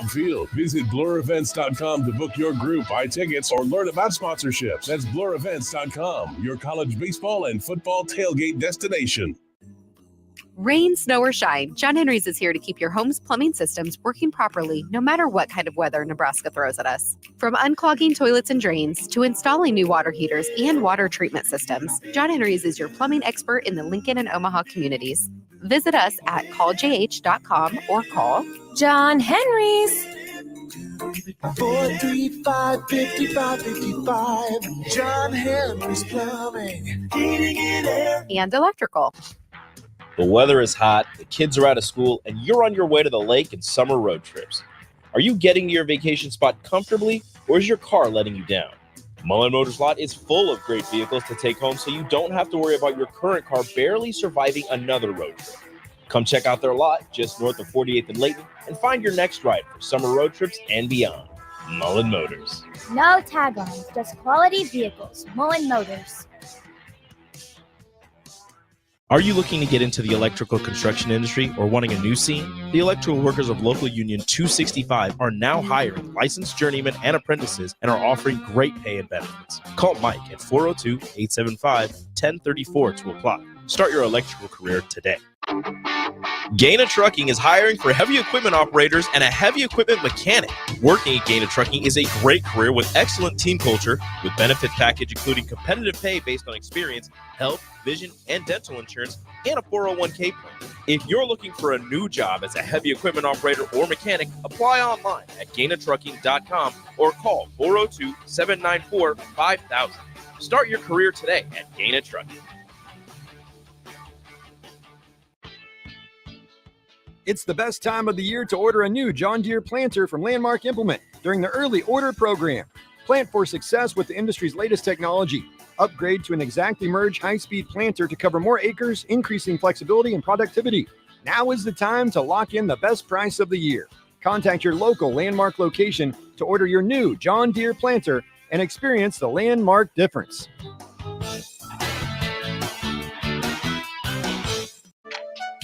Cobb Field. Visit BlurEvents.com to book your group, buy tickets, or learn about sponsorships. That's BlurEvents.com, your college baseball and football tailgate destination. Rain, snow, or shine, John Henry's is here to keep your home's plumbing systems working properly no matter what kind of weather Nebraska throws at us. From unclogging toilets and drains to installing new water heaters and water treatment systems, John Henry's is your plumbing expert in the Lincoln and Omaha communities. Visit us at calljh.com or call John Henry's. 435-5555. John Henry's Plumbing, Heating and Air, and Electrical. The weather is hot, the kids are out of school, and you're on your way to the lake and summer road trips. Are you getting to your vacation spot comfortably, or is your car letting you down? Mullen Motors Lot is full of great vehicles to take home so you don't have to worry about your current car barely surviving another road trip. Come check out their lot just north of 48th and Layton and find your next ride for summer road trips and beyond. Mullen Motors. No taglines, just quality vehicles. Mullen Motors. Are you looking to get into the electrical construction industry or wanting a new scene? The electrical workers of Local Union 265 are now hiring licensed journeymen and apprentices and are offering great pay and benefits. Call Mike at 402-875-1034 to apply. Start your electrical career today. Gaina Trucking is hiring for heavy equipment operators and a heavy equipment mechanic. Working at Gaina Trucking is a great career with excellent team culture, with benefit package including competitive pay based on experience, health, vision, and dental insurance, and a 401k plan. If you're looking for a new job as a heavy equipment operator or mechanic, apply online at gainatrucking.com or call 402-794-5000. Start your career today at Gaina Trucking. It's the best time of the year to order a new John Deere planter from Landmark Implement during the early order program. Plant for success with the industry's latest technology. Upgrade to an Exactly Merge high-speed planter to cover more acres, increasing flexibility and productivity. Now is the time to lock in the best price of the year. Contact your local Landmark location to order your new John Deere planter and experience the Landmark difference.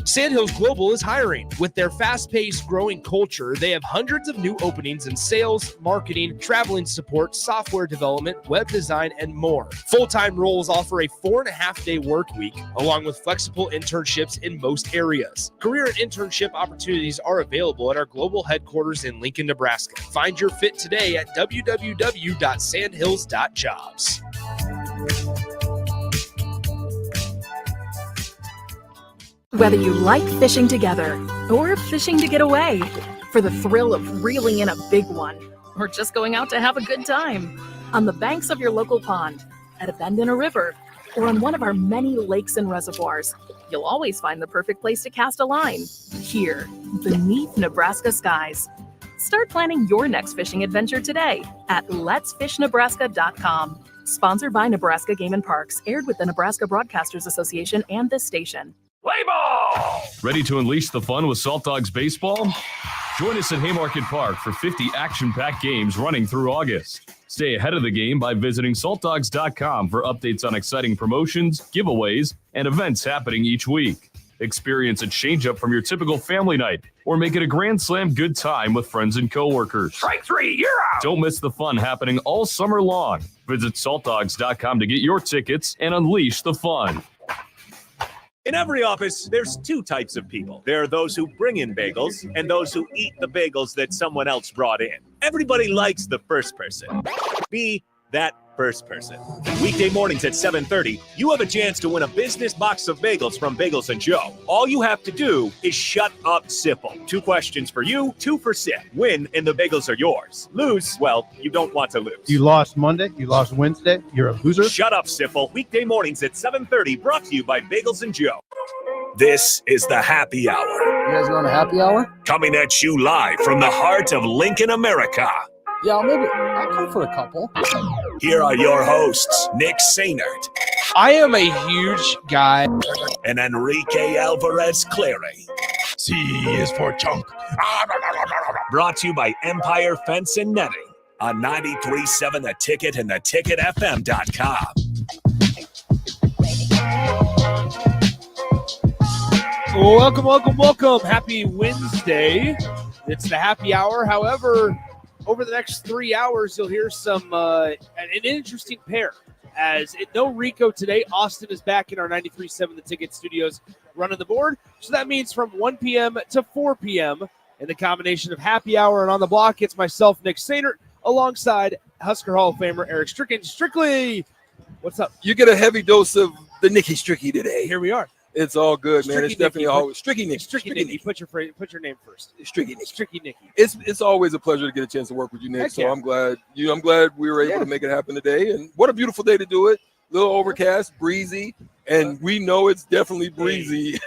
Sandhills Global is hiring. With their fast-paced, growing culture, they have hundreds of new openings in sales, marketing, traveling support, software development, web design, and more. Full-time roles offer a 4.5-day work week, along with flexible internships in most areas. Career and internship opportunities are available at our global headquarters in Lincoln, Nebraska. Find your fit today at www.sandhills.jobs. Whether you like fishing together or fishing to get away, for the thrill of reeling in a big one, or just going out to have a good time, on the banks of your local pond, at a bend in a river, or on one of our many lakes and reservoirs, you'll always find the perfect place to cast a line, here, beneath Nebraska skies. Start planning your next fishing adventure today at letsfishnebraska.com. Sponsored by Nebraska Game and Parks, aired with the Nebraska Broadcasters Association and this station. Play ball! Ready to unleash the fun with Salt Dogs Baseball? Join us at Haymarket Park for 50 action-packed games running through August. Stay ahead of the game by visiting saltdogs.com for updates on exciting promotions, giveaways, and events happening each week. Experience a change-up from your typical family night, or make it a Grand Slam good time with friends and coworkers. Strike three, you're out! Don't miss the fun happening all summer long. Visit saltdogs.com to get your tickets and unleash the fun. In every office, there's two types of people. There are those who bring in bagels and those who eat the bagels that someone else brought in. Everybody likes the first person. Be that first person. Weekday mornings at 7:30, you have a chance to win a business box of bagels from Bagels & Joe. All you have to do is shut up, Sipple. 2 questions for you, 2 for Sip. Win and the bagels are yours. Lose, well, you don't want to lose. You lost Monday, you lost Wednesday, you're a loser. Shut up, Sipple. Weekday mornings at 7:30, brought to you by Bagels & Joe. This is the Happy Hour. You guys want a happy hour? Coming at you live from the heart of Lincoln, America. Yeah, maybe I'll come for a couple. Here are your hosts, Nick Sainert. I am a huge guy. And Enrique Alvarez Clary. C is for chunk. Brought to you by Empire Fence and Netting on 93.7 The Ticket and theticketfm.com. Welcome. Happy Wednesday. It's the happy hour. However, over the next 3 hours, you'll hear an interesting pair. As no Rico today, Austin is back in our 93.7 The Ticket studios running the board. So that means from 1 p.m. to 4 p.m. in the combination of happy hour and on the block, it's myself, Nick Sainert, alongside Husker Hall of Famer Eric Strickland. Strictly, what's up? You get a heavy dose of the Nicky Stricky today. Here we are. It's all good, man. Stricky It's definitely Nicky. always Stricky Nicky. Stricky Nicky. Put your name first. Stricky Nicky. Stricky Nicky. It's always a pleasure to get a chance to work with you, Nick. Heck So yeah. I'm glad we were able to make it happen today. And what a beautiful day to do it. A little overcast, breezy, and we know it's definitely breezy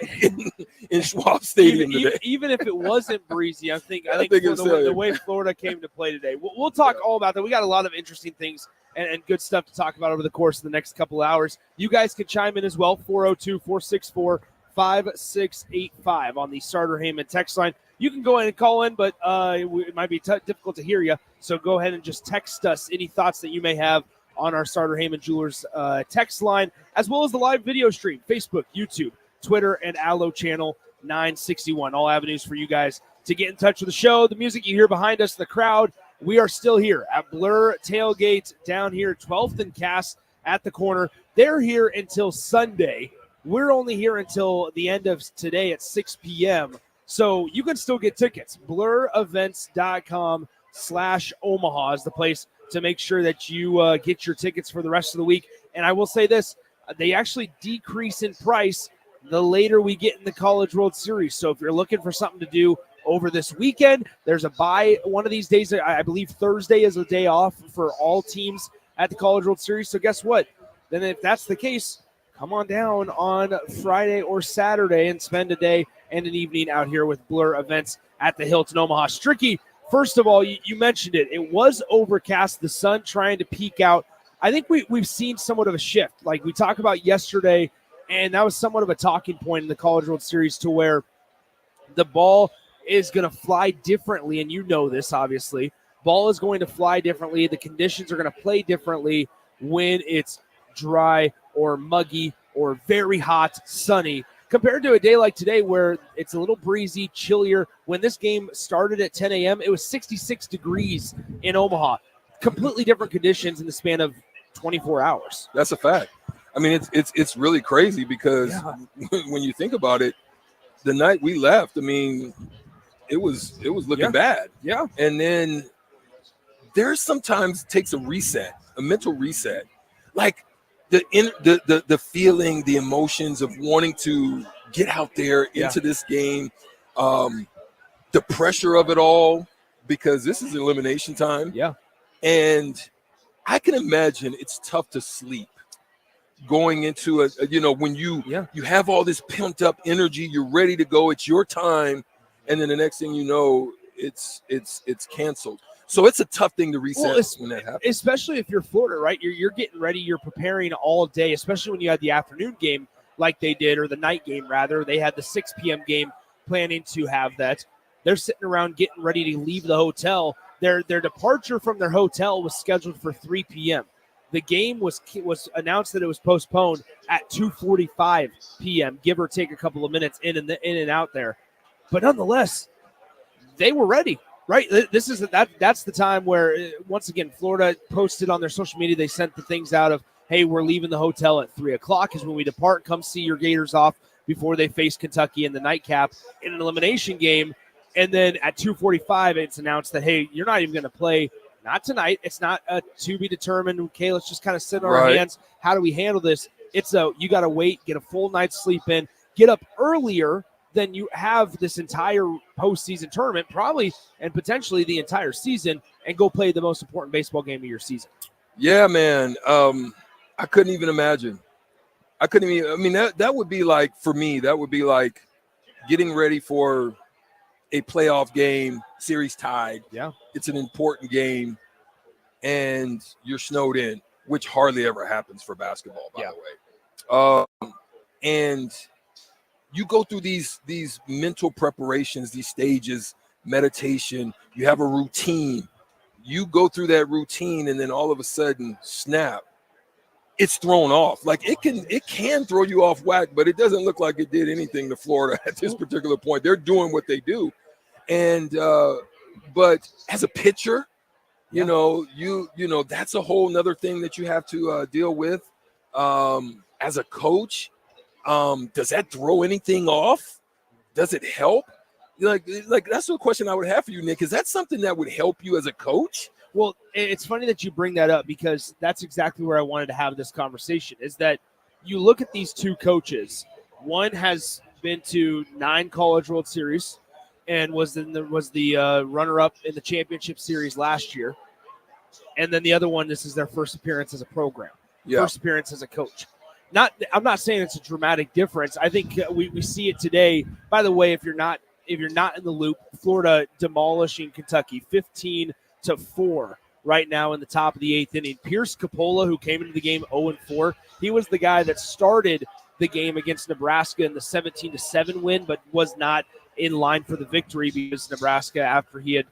in Schwab Stadium today. Even if it wasn't breezy, I think it's the way Florida came to play today. We'll talk all about that. We got a lot of interesting things and good stuff to talk about over the course of the next couple of hours. You guys can chime in as well, 402-464-5685 on the Starter Heyman text line. You can go ahead and call in, but it might be difficult to hear you. So go ahead and just text us any thoughts that you may have on our Starter Heyman Jewelers text line, as well as the live video stream, Facebook, YouTube, Twitter, and Allo Channel 961. All avenues for you guys to get in touch with the show. The music you hear behind us, the crowd, we are still here at Blur Tailgate down here, 12th and Cass at the corner. They're here until Sunday. We're only here until the end of today at 6 p.m. So you can still get tickets. blurevents.com/Omaha is the place to make sure that you get your tickets for the rest of the week. And I will say this, they actually decrease in price the later we get in the College World Series. So if you're looking for something to do over this weekend, there's a buy one of these days. I believe Thursday is a day off for all teams at the College World Series. So guess what? Then if that's the case, come on down on Friday or Saturday and spend a day and an evening out here with Blur Events at the Hilton Omaha. Stricky, first of all, you mentioned it. It was overcast, the sun trying to peek out. I think we've seen somewhat of a shift. Like we talked about yesterday, and that was somewhat of a talking point in the College World Series to where the ball is going to fly differently, and you know this, obviously. Ball is going to fly differently. The conditions are going to play differently when it's dry or muggy or very hot, sunny, compared to a day like today where it's a little breezy, chillier. When this game started at 10 a.m., it was 66 degrees in Omaha. Completely different conditions in the span of 24 hours. That's a fact. I mean, it's really crazy because when you think about it, the night we left, I mean, it was looking bad. Yeah. And then there sometimes takes a reset, a mental reset. Like the feeling, the emotions of wanting to get out there into this game, the pressure of it all, because this is elimination time. Yeah. And I can imagine it's tough to sleep going into when you have all this pent up energy, you're ready to go, it's your time, and then the next thing you know, it's canceled. So it's a tough thing to reset when that happens. Especially if you're Florida, right? You're getting ready, you're preparing all day, especially when you had the afternoon game like they did, or the night game rather. They had the 6 p.m. game planning to have that. They're sitting around getting ready to leave the hotel. Their departure from their hotel was scheduled for 3 p.m. The game was announced that it was postponed at 2:45 p.m., give or take a couple of minutes in and out there. But nonetheless, they were ready, right? That's the time where, once again, Florida posted on their social media, they sent the things out of, hey, we're leaving the hotel at 3 o'clock is when we depart. Come see your Gators off before they face Kentucky in the nightcap in an elimination game. And then at 2:45, it's announced that, hey, you're not even going to play. Not tonight. It's not to be determined. Okay, let's just kind of sit on our hands. How do we handle this? It's you got to wait, get a full night's sleep in, get up earlier than you have this entire postseason tournament, probably and potentially the entire season, and go play the most important baseball game of your season. Yeah, man. I couldn't even imagine. I mean, that would be like, for me, that would be like getting ready for a playoff game, series tied. Yeah. It's an important game, and you're snowed in, which hardly ever happens for basketball, by the way. And you go through these mental preparations, these stages, meditation. You have a routine. You go through that routine, and then all of a sudden, snap, it's thrown off. Like it can throw you off whack, but it doesn't look like it did anything to Florida at this particular point. They're doing what they do. And but as a pitcher, you know, that's a whole nother thing that you have to deal with. As a coach, does that throw anything off? Does it help? Like that's the question I would have for you, Nick. Is that something that would help you as a coach? Well, it's funny that you bring that up because that's exactly where I wanted to have this conversation, is that you look at these two coaches. One has been to 9 College World Series and was the runner-up in the championship series last year. And then the other one, this is their first appearance as a program, first appearance as a coach. I'm not saying it's a dramatic difference. I think we see it today. By the way, if you're not in the loop, Florida demolishing Kentucky 15-4 right now in the top of the 8th inning. Pierce Capola, who came into the game 0-4, he was the guy that started the game against Nebraska in the 17-7 win, but was not in line for the victory because Nebraska, after he had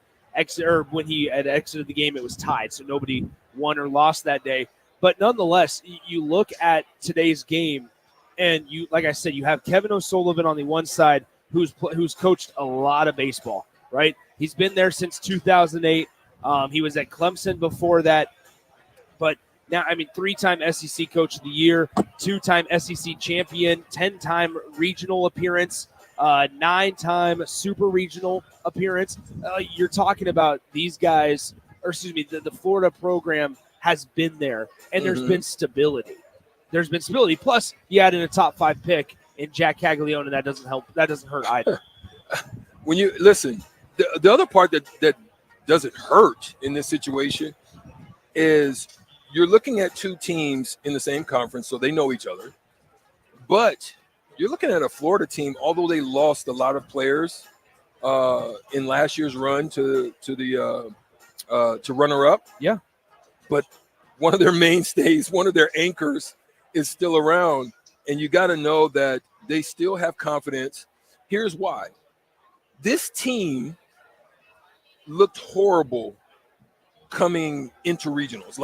when he had exited the game, it was tied, so nobody won or lost that day. But nonetheless, you look at today's game, and you, like I said, you have Kevin O'Sullivan on the one side, who's coached a lot of baseball, right? He's been there since 2008. He was at Clemson before that, but now, 3-time SEC Coach of the Year, 2-time SEC champion, 10-time regional appearance, 9-time super regional appearance. You're talking about these guys, the Florida program has been there, and there's been stability. There's been stability. Plus, you add in a top 5 pick in Jack Caglione, and that doesn't help. That doesn't hurt either. When you listen, the other part that doesn't hurt in this situation is you're looking at 2 teams in the same conference, so they know each other. But you're looking at a Florida team, although they lost a lot of players in last year's run to runner-up. Yeah. But one of their mainstays, one of their anchors is still around. And you got to know that they still have confidence. Here's why. This team looked horrible coming into regionals.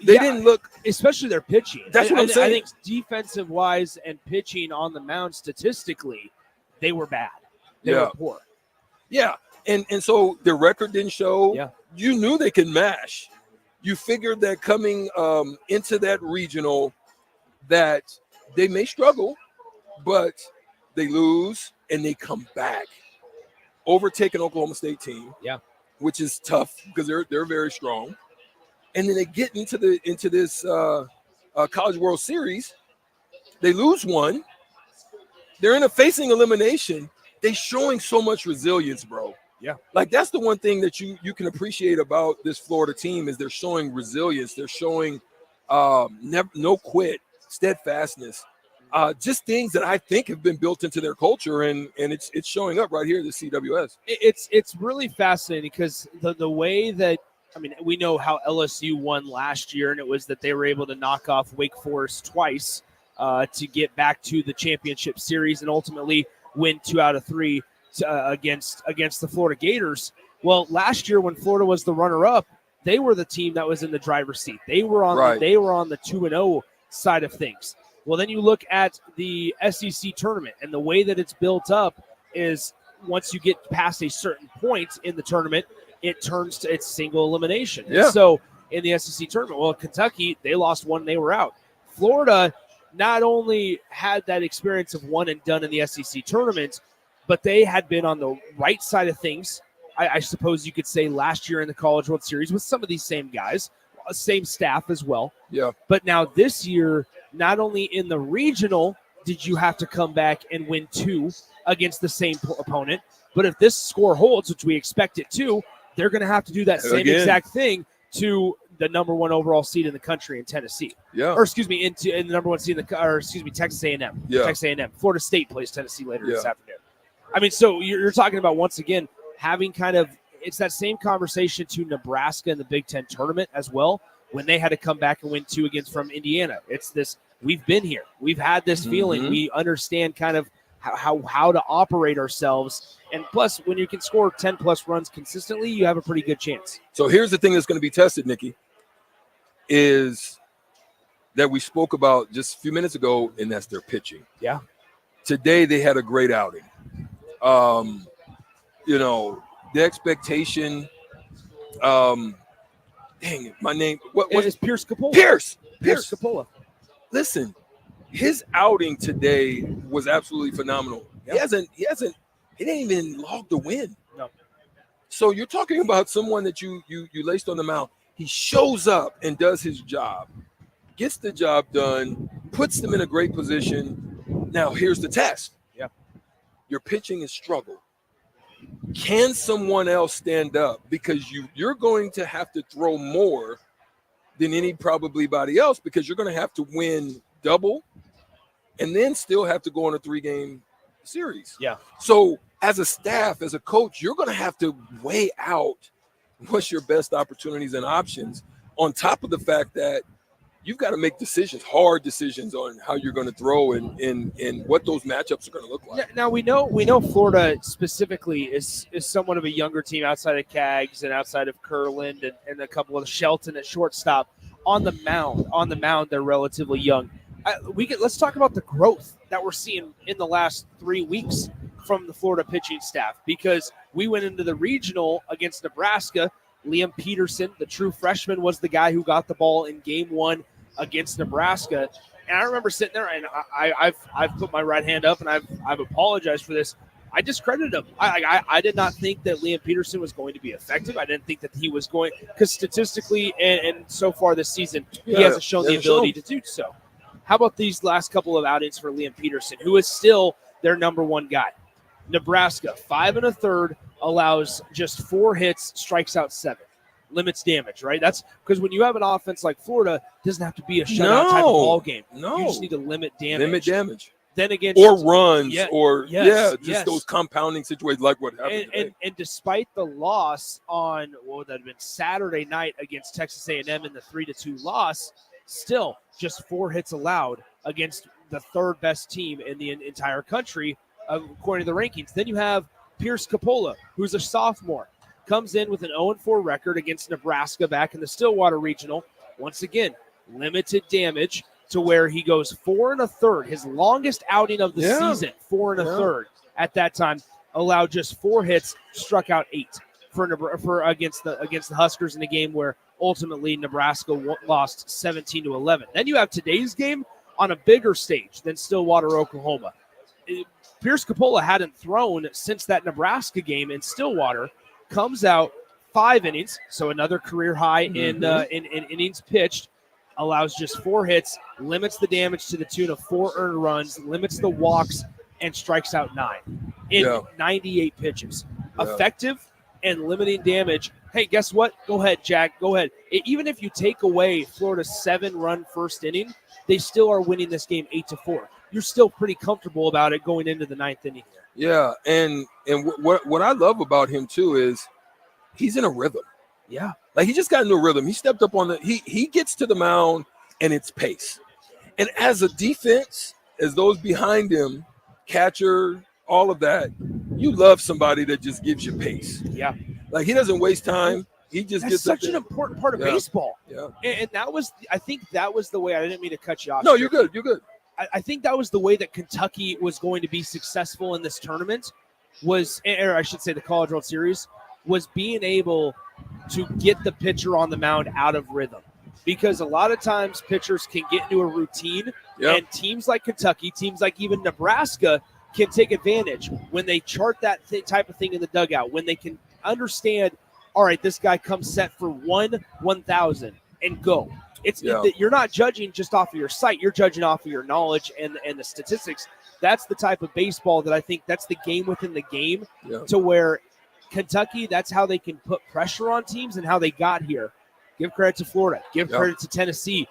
They didn't look. Especially their pitching. That's what I'm saying. I think defensive-wise and pitching on the mound statistically, they were bad. They were poor. Yeah. And so their record didn't show. Yeah. You knew they could mash. You figured that coming into that regional that they may struggle, but they lose and they come back. Overtake an Oklahoma State team, which is tough because they're very strong. And then they get into this College World Series. They lose one. They're facing elimination. They're showing so much resilience, bro. Yeah. That's the one thing that you can appreciate about this Florida team is they're showing resilience. They're showing no quit, steadfastness, just things that I think have been built into their culture, and it's showing up right here at the CWS. It's really fascinating because the way that, we know how LSU won last year, and it was that they were able to knock off Wake Forest twice to get back to the championship series and ultimately win 2 out of 3 against the Florida Gators. Well, last year when Florida was the runner-up, they were the team that was in the driver's seat. They were on the 2-0 side of things. Well, then you look at the SEC tournament, and the way that it's built up is once you get past a certain point in the tournament, it turns to its single elimination. Yeah. And so in the SEC tournament, well, Kentucky, they lost one, they were out. Florida not only had that experience of one and done in the SEC tournament, but they had been on the right side of things, I suppose you could say, last year in the College World Series with some of these same guys, same staff as well. Yeah. But now this year, not only in the regional did you have to come back and win 2 against the same opponent, but if this score holds, which we expect it to, they're going to have to do that same exact thing to the number 1 overall seed in the country in Tennessee. Yeah. Or in the number 1 seed Texas A&M. Yeah. Texas A&M. Florida State plays Tennessee later this afternoon. So you're talking about, once again, having it's that same conversation to Nebraska in the Big Ten tournament as well, when they had to come back and win 2 from Indiana. It's this, we've been here. We've had this feeling. We understand how to operate ourselves. And plus, when you can score 10-plus runs consistently, you have a pretty good chance. So here's the thing that's going to be tested, Nikki, is that we spoke about just a few minutes ago, and that's their pitching. Yeah. Today they had a great outing. You know, the expectation. Dang it, my name. What was It's Pierce Capola. Pierce Capola. Listen, his outing today was absolutely phenomenal. Yep. He didn't even log the win. No. So you're talking about someone that you laced on the mound. He shows up and does his job, gets the job done, puts them in a great position. Now here's the test. Yep. Your pitching is struggle. Can someone else stand up? Because you're going to have to throw more than anybody else, because you're going to have to win double and then still have to go on a 3-game series. Yeah. So as a staff, as a coach, you're going to have to weigh out what's your best opportunities and options, on top of the fact that you've got to make decisions, hard decisions on how you're going to throw and what those matchups are going to look like. Now we know Florida specifically is somewhat of a younger team outside of Cags and outside of Kurland and a couple of Shelton at shortstop. On the mound, they're relatively young. Let's talk about the growth that we're seeing in the last 3 weeks from the Florida pitching staff, because we went into the regional against Nebraska. Liam Peterson, the true freshman, was the guy who got the ball in game 1 against Nebraska. And I remember sitting there, and I've put my right hand up, and I've apologized for this. I discredited him. I did not think that Liam Peterson was going to be effective. I didn't think that he was going, because statistically and so far this season, he hasn't shown the ability to do so. How about these last couple of outings for Liam Peterson, who is still their number 1 guy? Nebraska, 5 1/3, allows just 4 hits, strikes out 7. Limits damage, right? That's because when you have an offense like Florida, it doesn't have to be a shutout type of ball game. No. You just need to limit damage. Then against or runs, those compounding situations like what happened today. And despite the loss on what would that have been Saturday night against Texas A&M in the 3-2 loss, still just 4 hits allowed against the 3rd best team in the entire country, according to the rankings. Then you have Pierce Capola, who's a sophomore, comes in with an 0-4 record against Nebraska back in the Stillwater Regional. Once again, limited damage to where he goes 4 1/3, his longest outing of the season, 4 1/3 at that time, allowed just 4 hits, struck out 8 for against the Huskers in a game where ultimately Nebraska lost 17-11. Then you have today's game on a bigger stage than Stillwater, Oklahoma. Pierce Capola hadn't thrown since that Nebraska game in Stillwater. Comes out 5 innings, so another career high in innings pitched, allows just 4 hits, limits the damage to the tune of 4 earned runs, limits the walks, and strikes out 9 in 98 pitches. Effective and limiting damage. Hey, guess what? Go ahead, Jack. Go ahead. Even if you take away Florida's 7-run first inning, they still are winning this game 8-4. You're still pretty comfortable about it going into the 9th inning here. Yeah, and what I love about him too is he's in a rhythm. Yeah, like he just got into a rhythm. He stepped up on he gets to the mound and it's pace. And as a defense, as those behind him, catcher, all of that, you love somebody that just gives you pace. Yeah, like he doesn't waste time. He just gets such an important part of baseball. Yeah, and that was, I think that was the way. I didn't mean to cut you off. No, you're good. You're good. I think that was the way that Kentucky was going to be successful in this tournament, or I should say the College World Series, was being able to get the pitcher on the mound out of rhythm. Because a lot of times pitchers can get into a routine, and teams like Kentucky, teams like even Nebraska can take advantage when they chart that type of thing in the dugout, when they can understand, all right, this guy comes set for 1,000 and go. You're not judging just off of your sight. You're judging off of your knowledge and the statistics. That's the type of baseball that I think that's the game within the game, to where Kentucky, that's how they can put pressure on teams and how they got here. Give credit to Florida. Give credit to Tennessee.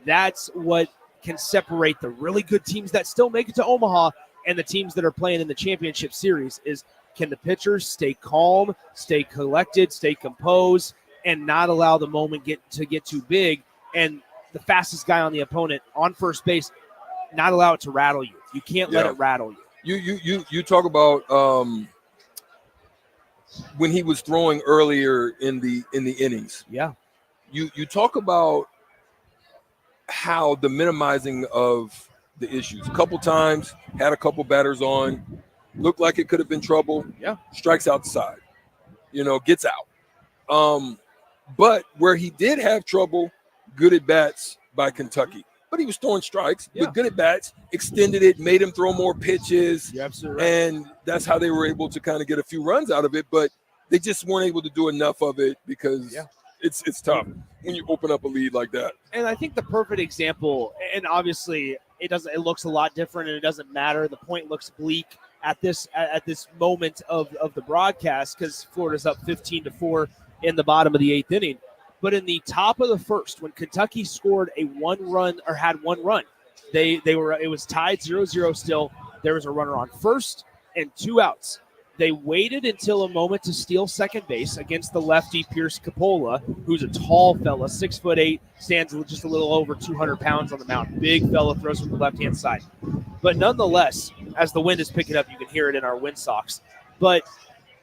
That's what can separate the really good teams that still make it to Omaha and the teams that are playing in the championship series is, can the pitchers stay calm, stay collected, stay composed, and not allow the moment get too big, and the fastest guy on the opponent on first base, not allow it to rattle you. You can't let it rattle you. You talk about when he was throwing earlier in the innings. Yeah. You talk about how the minimizing of the issues. A couple times, had a couple batters on, looked like it could have been trouble. Yeah. Strikes out the side, gets out. But where he did have trouble, good at bats by Kentucky. But he was throwing strikes, but good at bats, extended it, made him throw more pitches. You're absolutely right. And that's how they were able to kind of get a few runs out of it. But they just weren't able to do enough of it because it's tough when you open up a lead like that. And I think the perfect example, and obviously it looks a lot different and it doesn't matter. The point looks bleak at this moment of the broadcast because Florida's up 15-4 in the bottom of the 8th inning. But in the top of the first, when Kentucky scored had one run, it was tied 0-0 still. There was a runner on first and 2 outs. They waited until a moment to steal second base against the lefty Pierce Capola, who's a tall fella, 6'8", stands just a little over 200 pounds on the mound. Big fella, throws from the left-hand side. But nonetheless, as the wind is picking up, you can hear it in our windsocks. But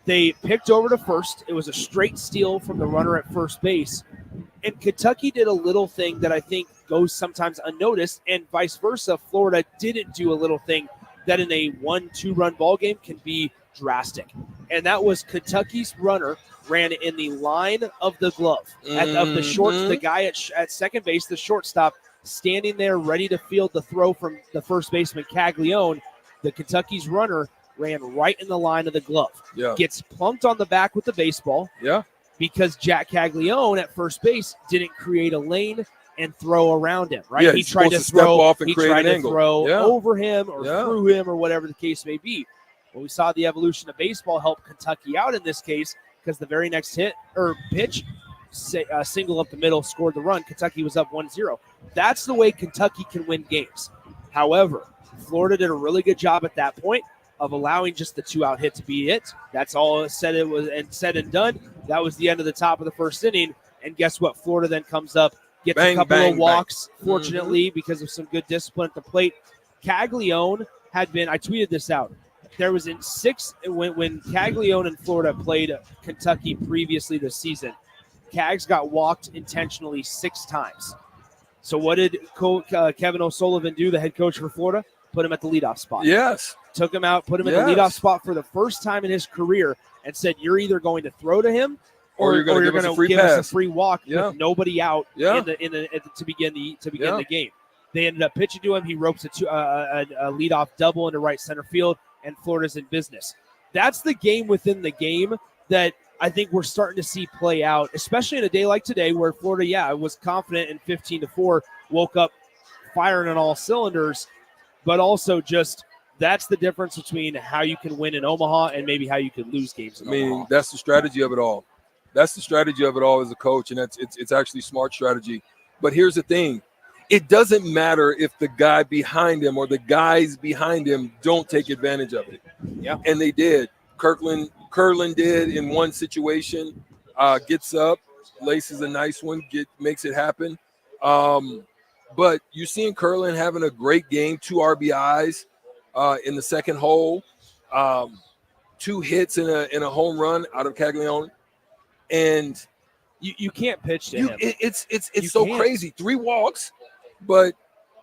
they picked over to first. It was a straight steal from the runner at first base. And Kentucky did a little thing that I think goes sometimes unnoticed, and vice versa. Florida didn't do a little thing that in a 1-2 run ball game can be drastic. And that was Kentucky's runner ran in the line of the glove of the short, the guy at second base, the shortstop, standing there ready to field the throw from the first baseman Caglione. The Kentucky's runner ran right in the line of the glove. Yeah. Gets plunked on the back with the baseball. Yeah. Because Jack Caglione at first base didn't create a lane and throw around him, right? Yeah, he tried to throw off and he create tried an to angle. throw Yeah. over him or Yeah. through him or whatever the case may be. Well, we saw the evolution of baseball help Kentucky out in this case because the very next pitch, single up the middle, scored the run. Kentucky was up 1-0. That's the way Kentucky can win games. However, Florida did a really good job at that point of allowing just the 2-out hit to be it. That's all said and done. That was the end of the top of the first inning. And guess what? Florida then comes up, gets a couple of walks, fortunately, because of some good discipline at the plate. Caglione had been, I tweeted this out. There was in when Caglione and Florida played Kentucky previously this season, Cags got walked intentionally 6 times. So what did Kevin O'Sullivan do, the head coach for Florida? Put him at the leadoff spot. Yes. Took him out, put him in the leadoff spot for the first time in his career and said, you're either going to throw to him or you're going to give us a free walk with nobody out to begin the game. They ended up pitching to him. He ropes a leadoff double into right center field, and Florida's in business. That's the game within the game that I think we're starting to see play out, especially in a day like today where Florida, was confident in 15-4, woke up firing on all cylinders, but also just that's the difference between how you can win in Omaha and maybe how you can lose games in Omaha. That's the strategy of it all. That's the strategy of it all as a coach, and it's actually smart strategy. But here's the thing. It doesn't matter if the guy behind him or the guys behind him don't take advantage of it. Yeah. And they did. Curlin did in one situation, gets up, laces a nice one, makes it happen. But you're seeing Curlin having a great game, 2 RBIs in the second hole, 2 hits in a home run out of Caglione. And you can't pitch to him. It's so crazy. 3 walks, but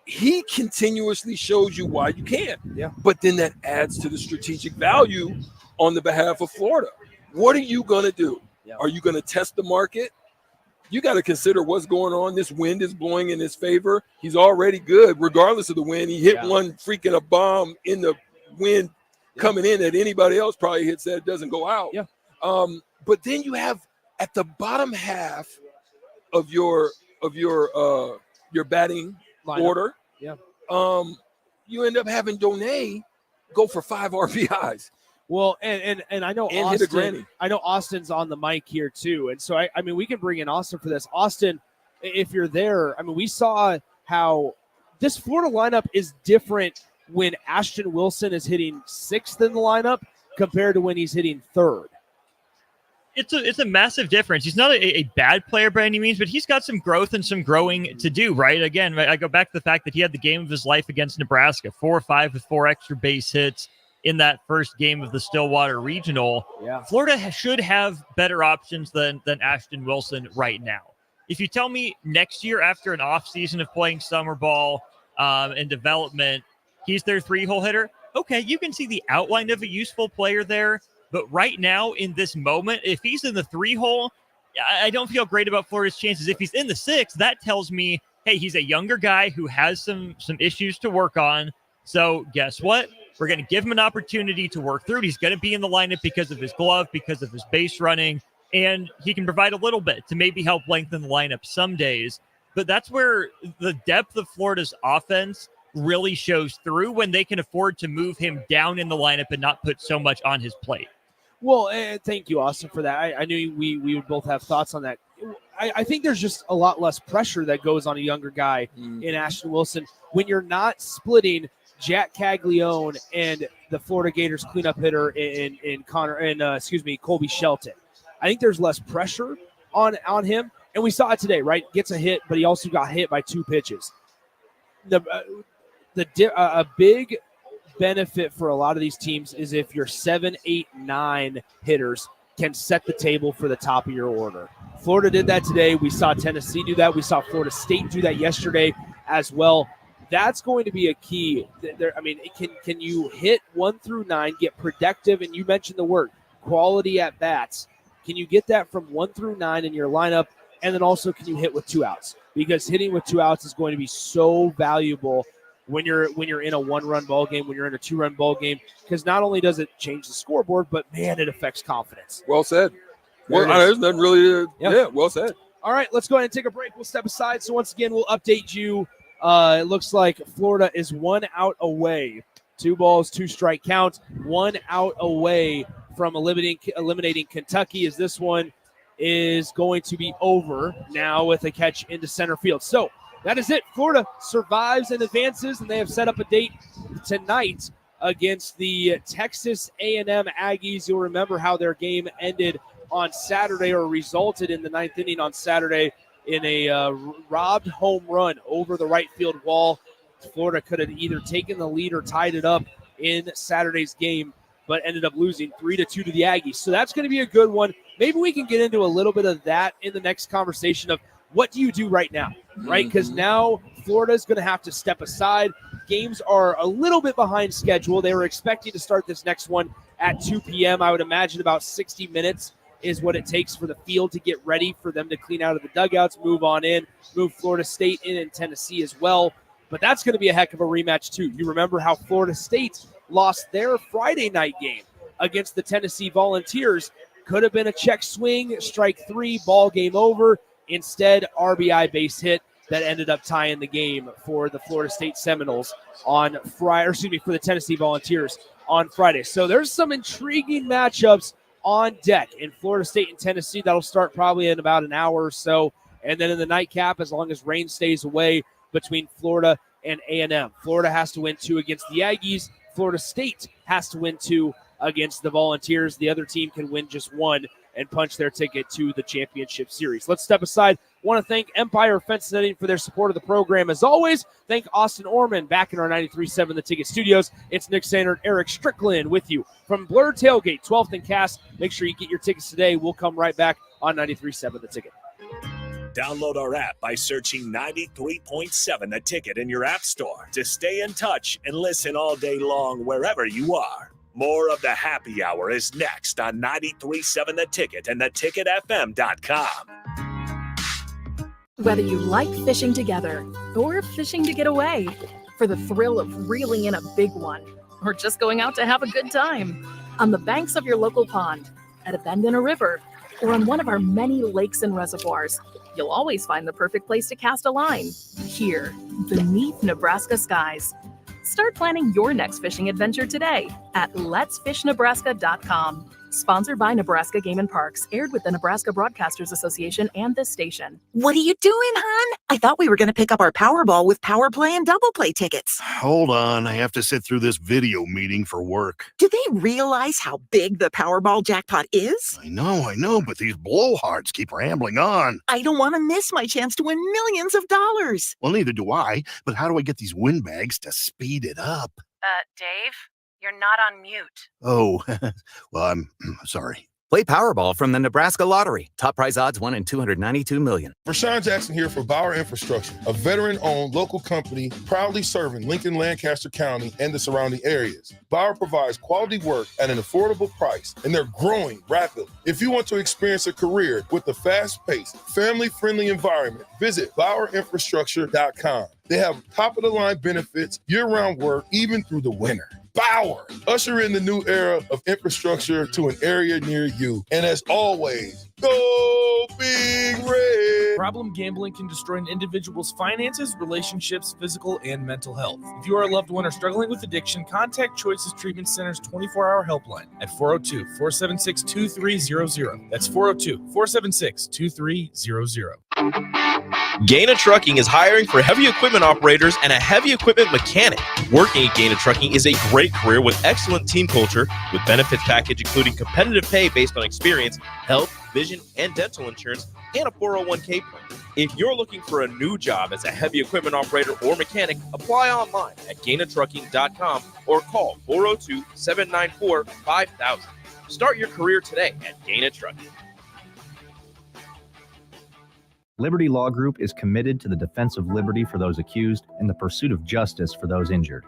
he continuously shows you why you can't. Yeah. But then that adds to the strategic value on the behalf of Florida. What are you going to do? Yeah. Are you going to test the market? You got to consider what's going on. This wind is blowing in his favor. He's already good, regardless of the wind. He hit one freaking a bomb in the wind coming in that anybody else probably hits that doesn't go out. Yeah. But then you have at the bottom half of your batting lineup. order. Yeah. You end up having Donay go for 5 RBIs. Well, and I know And hit a Austin. granny. I know Austin's on the mic here too, and so I mean we can bring in Austin for this. Austin, if you're there, I mean we saw how this Florida lineup is different when Ashton Wilson is hitting 6th in the lineup compared to when he's hitting 3rd. It's a massive difference. He's not a bad player by any means, but he's got some growth and some growing to do, right? Again, I go back to the fact that he had the game of his life against Nebraska, 4-5 with 4 extra base hits in that first game of the Stillwater Regional. Yeah. Florida should have better options than Ashton Wilson right now. If you tell me next year after an off season of playing summer ball and development, he's their 3-hole hitter, okay, you can see the outline of a useful player there. But right now, in this moment, if he's in the 3-hole, I don't feel great about Florida's chances. If he's in the 6, that tells me, hey, he's a younger guy who has some issues to work on. So guess what? We're going to give him an opportunity to work through it. He's going to be in the lineup because of his glove, because of his base running, and he can provide a little bit to maybe help lengthen the lineup some days. But that's where the depth of Florida's offense really shows through, when they can afford to move him down in the lineup and not put so much on his plate. Well, thank you, Austin, for that. I knew we would both have thoughts on that. I think there's just a lot less pressure that goes on a younger guy in Ashton Wilson when you're not splitting Jack Caglione and the Florida Gators cleanup hitter in Colby Shelton. I think there's less pressure on him, and we saw it today, right? Gets a hit, but he also got hit by 2 pitches. A big benefit for a lot of these teams is if your 7, 8, 9 hitters can set the table for the top of your order. Florida did that today. We saw Tennessee do that. We saw Florida State do that yesterday as well. That's going to be a key. Can you hit 1 through 9, get productive, and you mentioned the word quality at bats. Can you get that from 1 through 9 in your lineup? And then also, can you hit with 2 outs? Because hitting with 2 outs is going to be so valuable when you're in a 1-run ball game, when you're in a 2-run ball game, because not only does it change the scoreboard, but man, it affects confidence. Well said. There's nothing really. Well said. All right, let's go ahead and take a break. We'll step aside. So once again, we'll update you. It looks like Florida is 1 out away. 2 balls, 2 strike count. 1 out away from eliminating Kentucky, as this one is going to be over now with a catch into center field. So that is it. Florida survives and advances, and they have set up a date tonight against the Texas A&M Aggies. You'll remember how their game ended on Saturday, or resulted in the 9th inning on Saturday in a robbed home run over the right field wall. Florida could have either taken the lead or tied it up in Saturday's game, but ended up losing 3-2 to the Aggies. So that's going to be a good one. Maybe we can get into a little bit of that in the next conversation of what do you do right now, right? Because now Florida is going to have to step aside. Games are a little bit behind schedule. They were expecting to start this next one at 2 p.m. I would imagine about 60 minutes is what it takes for the field to get ready for them to clean out of the dugouts, move on in, move Florida State in and Tennessee as well. But that's going to be a heck of a rematch too. You remember how Florida State lost their Friday night game against the Tennessee Volunteers. Could have been a check swing, strike 3, ball game over. Instead, RBI base hit that ended up tying the game for the Florida State Seminoles on Friday, for the Tennessee Volunteers on Friday. So there's some intriguing matchups on deck in Florida State and Tennessee. That'll start probably in about an hour or so. And then in the nightcap, as long as rain stays away, between Florida and A&M. Florida has to win 2 against the Aggies. Florida State has to win 2 against the Volunteers. The other team can win just 1 and punch their ticket to the championship series. Let's step aside. Want to thank Empire Fence Netting for their support of the program. As always, thank Austin Orman back in our 93.7 The Ticket studios. It's Nick Sanders, Eric Strickland with you from Blur Tailgate, 12th and Cass. Make sure you get your tickets today. We'll come right back on 93.7 The Ticket. Download our app by searching 93.7 The Ticket in your app store to stay in touch and listen all day long wherever you are. More of the happy hour is next on 93.7 The Ticket and theticketfm.com. Whether you like fishing together or fishing to get away, for the thrill of reeling in a big one, or just going out to have a good time, on the banks of your local pond, at a bend in a river, or on one of our many lakes and reservoirs, you'll always find the perfect place to cast a line, here, beneath Nebraska skies. Start planning your next fishing adventure today at letsfishnebraska.com. Sponsored by Nebraska Game and Parks, aired with the Nebraska Broadcasters Association and this station. What are you doing, hon? I thought we were going to pick up our Powerball with Power Play and Double Play tickets. Hold on, I have to sit through this video meeting for work. Do they realize how big the Powerball jackpot is? I know, but these blowhards keep rambling on. I don't want to miss my chance to win millions of dollars. Well, neither do I, but how do I get these win bags to speed it up? Dave, you're not on mute. Oh, well, I'm sorry. Play Powerball from the Nebraska Lottery. Top prize odds 1 in 292 million. Rashawn Jackson here for Bauer Infrastructure, a veteran-owned local company proudly serving Lincoln, Lancaster County, and the surrounding areas. Bauer provides quality work at an affordable price, and they're growing rapidly. If you want to experience a career with a fast-paced, family-friendly environment, visit BauerInfrastructure.com. They have top-of-the-line benefits, year-round work, even through the winter. Bauer, usher in the new era of infrastructure to an area near you. And as always, go Big Red. Problem gambling can destroy an individual's finances, relationships, physical, and mental health. If you are a loved one or struggling with addiction, contact Choices Treatment Center's 24-hour helpline at 402-476-2300. That's 402-476-2300. Gaina Trucking is hiring for heavy equipment operators and a heavy equipment mechanic. Working at Gaina Trucking is a great career with excellent team culture, with benefits package including competitive pay based on experience, health, vision, and dental insurance, and a 401k plan. If you're looking for a new job as a heavy equipment operator or mechanic, apply online at GainaTrucking.com or call 402-794-5000. Start your career today at Gaina Trucking. Liberty Law Group is committed to the defense of liberty for those accused and the pursuit of justice for those injured.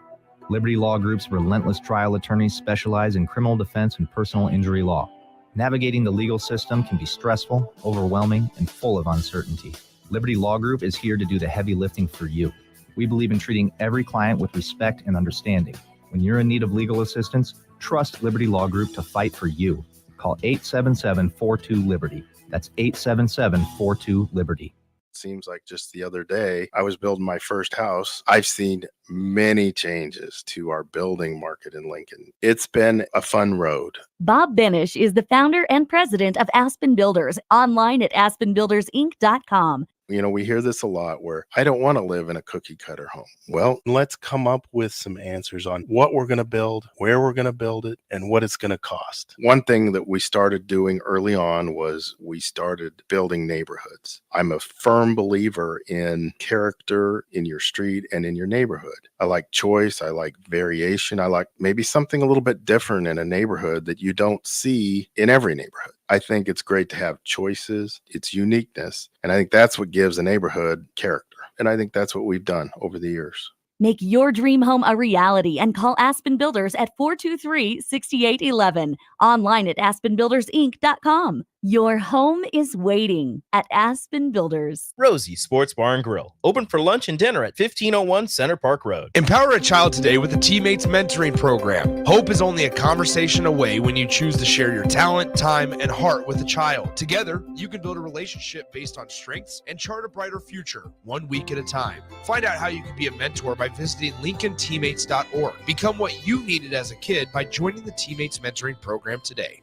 Liberty Law Group's relentless trial attorneys specialize in criminal defense and personal injury law. Navigating the legal system can be stressful, overwhelming, and full of uncertainty. Liberty Law Group is here to do the heavy lifting for you. We believe in treating every client with respect and understanding. When you're in need of legal assistance, trust Liberty Law Group to fight for you. Call 877-42-LIBERTY. That's 877-42-LIBERTY. Seems like just the other day, I was building my first house. I've seen many changes to our building market in Lincoln. It's been a fun road. Bob Benish is the founder and president of Aspen Builders, online at aspenbuildersinc.com. You know, we hear this a lot where I don't want to live in a cookie cutter home. Well, let's come up with some answers on what we're going to build, where we're going to build it, and what it's going to cost. One thing that we started doing early on was we started building neighborhoods. I'm a firm believer in character in your street and in your neighborhood. I like choice. I like variation. I like maybe something a little bit different in a neighborhood that you don't see in every neighborhood. I think it's great to have choices, its uniqueness, and I think that's what gives a neighborhood character. And I think that's what we've done over the years. Make your dream home a reality and call Aspen Builders at 423-6811. Online at aspenbuildersinc.com. Your home is waiting at Aspen Builders. Rosie Sports Bar and Grill, open for lunch and dinner at 1501 Center Park Road. Empower a child today with the Teammates Mentoring Program. Hope is only a conversation away when you choose to share your talent, time, and heart with a child. Together, you can build a relationship based on strengths and chart a brighter future, 1 week at a time. Find out how you can be a mentor by visiting LincolnTeammates.org. Become what you needed as a kid by joining the Teammates Mentoring Program today.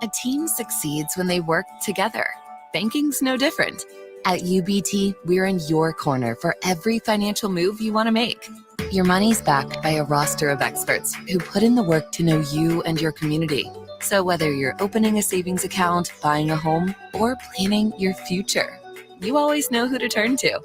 A team succeeds when they work together. Banking's no different. At UBT, we're in your corner for every financial move you want to make. Your money's backed by a roster of experts who put in the work to know you and your community. So whether you're opening a savings account, buying a home, or planning your future, you always know who to turn to.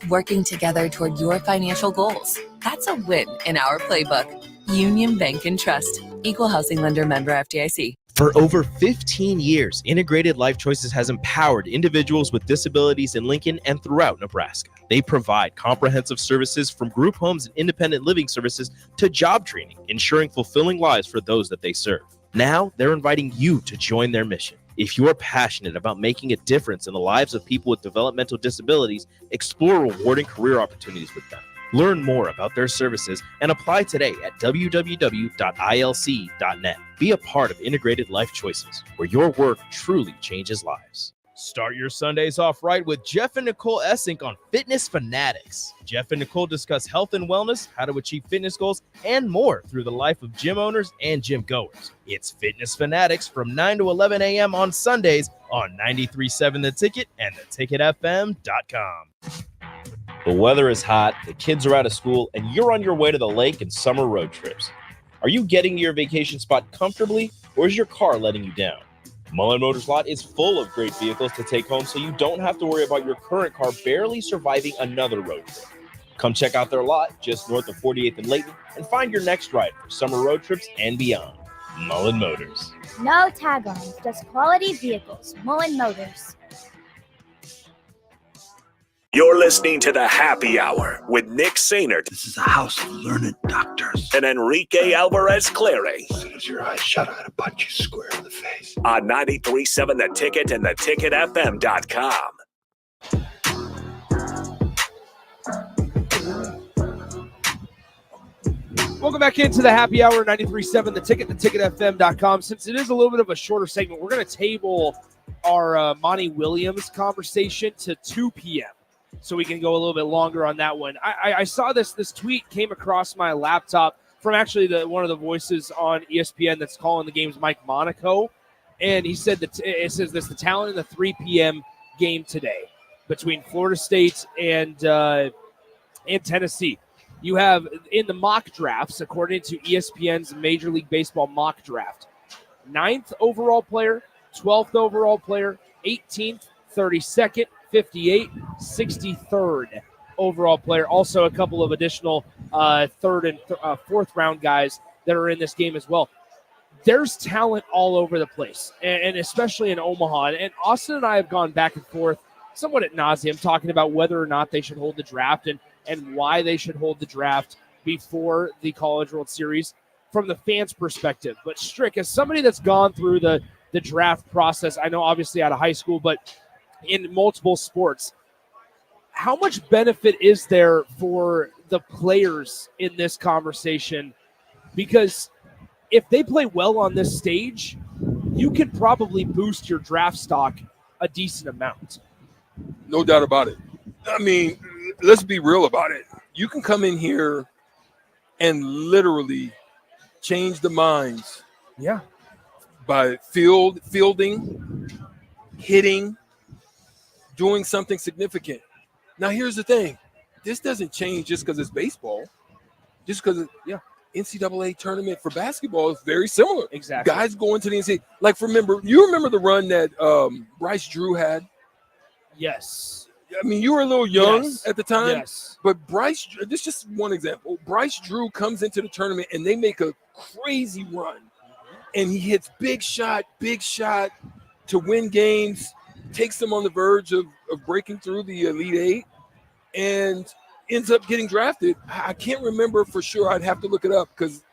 Working together toward your financial goals. That's a win in our playbook. Union Bank and Trust. Equal housing lender, member FDIC. For over 15 years, Integrated Life Choices has empowered individuals with disabilities in Lincoln and throughout Nebraska. They provide comprehensive services from group homes and independent living services to job training, ensuring fulfilling lives for those that they serve. Now, they're inviting you to join their mission. If you're passionate about making a difference in the lives of people with developmental disabilities, explore rewarding career opportunities with them. Learn more about their services and apply today at www.ilc.net. Be a part of Integrated Life Choices, where your work truly changes lives. Start your Sundays off right with Jeff and Nicole Essink on Fitness Fanatics. Jeff and Nicole discuss health and wellness, how to achieve fitness goals, and more through the life of gym owners and gym goers. It's Fitness Fanatics from 9 to 11 a.m. on Sundays on 93.7 The Ticket and theticketfm.com. The weather is hot, the kids are out of school, and you're on your way to the lake and summer road trips. Are you getting to your vacation spot comfortably, or is your car letting you down? Mullen Motors Lot is full of great vehicles to take home, so you don't have to worry about your current car barely surviving another road trip. Come check out their lot just north of 48th and Layton and find your next ride for summer road trips and beyond. Mullen Motors. No tag-ons, just quality vehicles. Mullen Motors. You're listening to the Happy Hour with Nick Sainert. This is a house of learned doctors. And Enrique Alvarez Clary. As soon as your eyes shut, I'm going to punch you square in the face. On 93.7 The Ticket and theticketfm.com. Welcome back into the Happy Hour, 93.7 The Ticket, theticketfm.com. Since it is a little bit of a shorter segment, we're going to table our Monty Williams conversation to 2 p.m. so we can go a little bit longer on that one. I saw this tweet came across my laptop from actually one of the voices on ESPN that's calling the games, Mike Monaco, and he said that it says this: the talent in the 3 p.m. game today between Florida State and Tennessee. You have in the mock drafts, according to ESPN's Major League Baseball mock draft, 9th overall player, 12th overall player, 18th, 32nd, 58th, 63rd overall player. Also a couple of additional third and fourth round guys that are in this game as well. There's talent all over the place, and especially in Omaha. And Austin and I have gone back and forth somewhat ad nauseum talking about whether or not they should hold the draft and why they should hold the draft before the College World Series from the fans' perspective. But Strick, as somebody that's gone through the draft process, I know obviously out of high school, but in multiple sports, how much benefit is there for the players in this conversation? Because if they play well on this stage, you could probably boost your draft stock a decent amount. No doubt about it. I mean, let's be real about it. You can come in here and literally change the minds. Yeah. By fielding, hitting, doing something significant. Now, here's the thing. This doesn't change just because it's baseball. Just because, NCAA tournament for basketball is very similar. Exactly. Guys going to the NCAA. Like, you remember the run that Bryce Drew had? Yes. I mean, you were a little young at the time. Yes. But this is just one example. Bryce Drew comes into the tournament, and they make a crazy run. And he hits big shot to win games, takes them on the verge of breaking through the Elite Eight, and ends up getting drafted. I can't remember for sure. I'd have to look it up because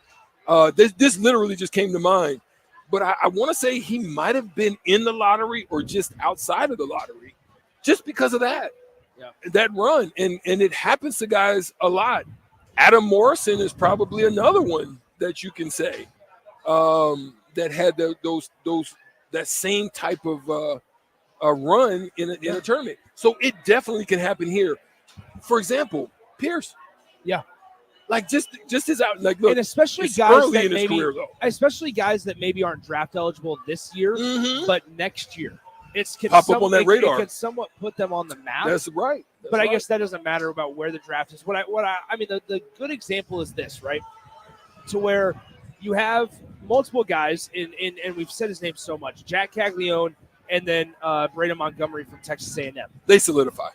this literally just came to mind. But I want to say he might have been in the lottery or just outside of the lottery just because of that run. And it happens to guys a lot. Adam Morrison is probably another one that you can say that had that same type of run in a tournament. So it definitely can happen here. For example, Pierce. Yeah. Like just his out, like look, and especially guys early that in his maybe, career, though. especially guys that maybe aren't draft eligible this year, but next year, pop up on that radar. It could somewhat put them on the map. That's right. But I guess that doesn't matter about where the draft is. I mean, the good example is this, right? To where you have multiple guys and we've said his name so much, Jack Caglione and then Braden Montgomery from Texas A&M. They solidify.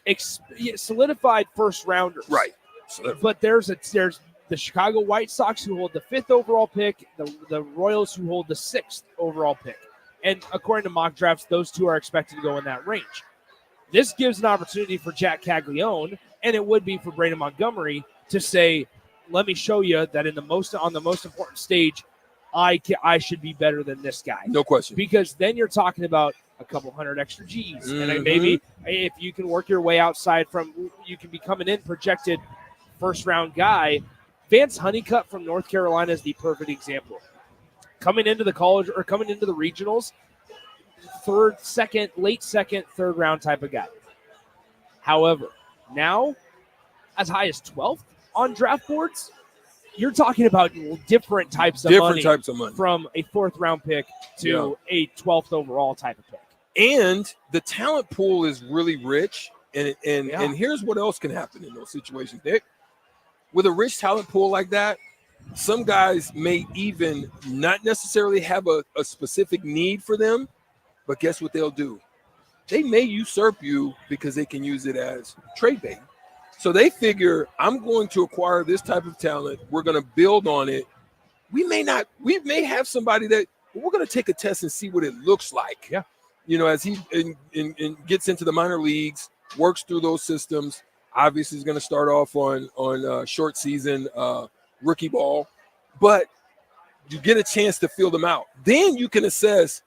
Solidified first rounders. Right. But there's the Chicago White Sox who hold the 5th overall pick, the Royals who hold the 6th overall pick. And according to mock drafts, those two are expected to go in that range. This gives an opportunity for Jack Caglione, and it would be for Braden Montgomery to say, let me show you that on the most important stage, I should be better than this guy. No question. Because then you're talking about a couple hundred extra G's. And maybe if you can work your way outside you can be coming in projected first-round guy. Vance Honeycutt from North Carolina is the perfect example. Coming into the college or coming into the regionals, late second, third round type of guy. However, now as high as 12th on draft boards, you're talking about different types of money from a 4th round pick to a 12th overall type of pick. And the talent pool is really rich. And here's what else can happen in those situations, Nick. With a rich talent pool like that, some guys may even not necessarily have a specific need for them, but guess what they'll do? They may usurp you because they can use it as trade bait. So they figure, I'm going to acquire this type of talent. We're going to build on it. we may have somebody that we're going to take a test and see what it looks like. Yeah. As he gets into the minor leagues, works through those systems. Obviously, he's going to start off on short season rookie ball, but you get a chance to feel them out. Then you can assess,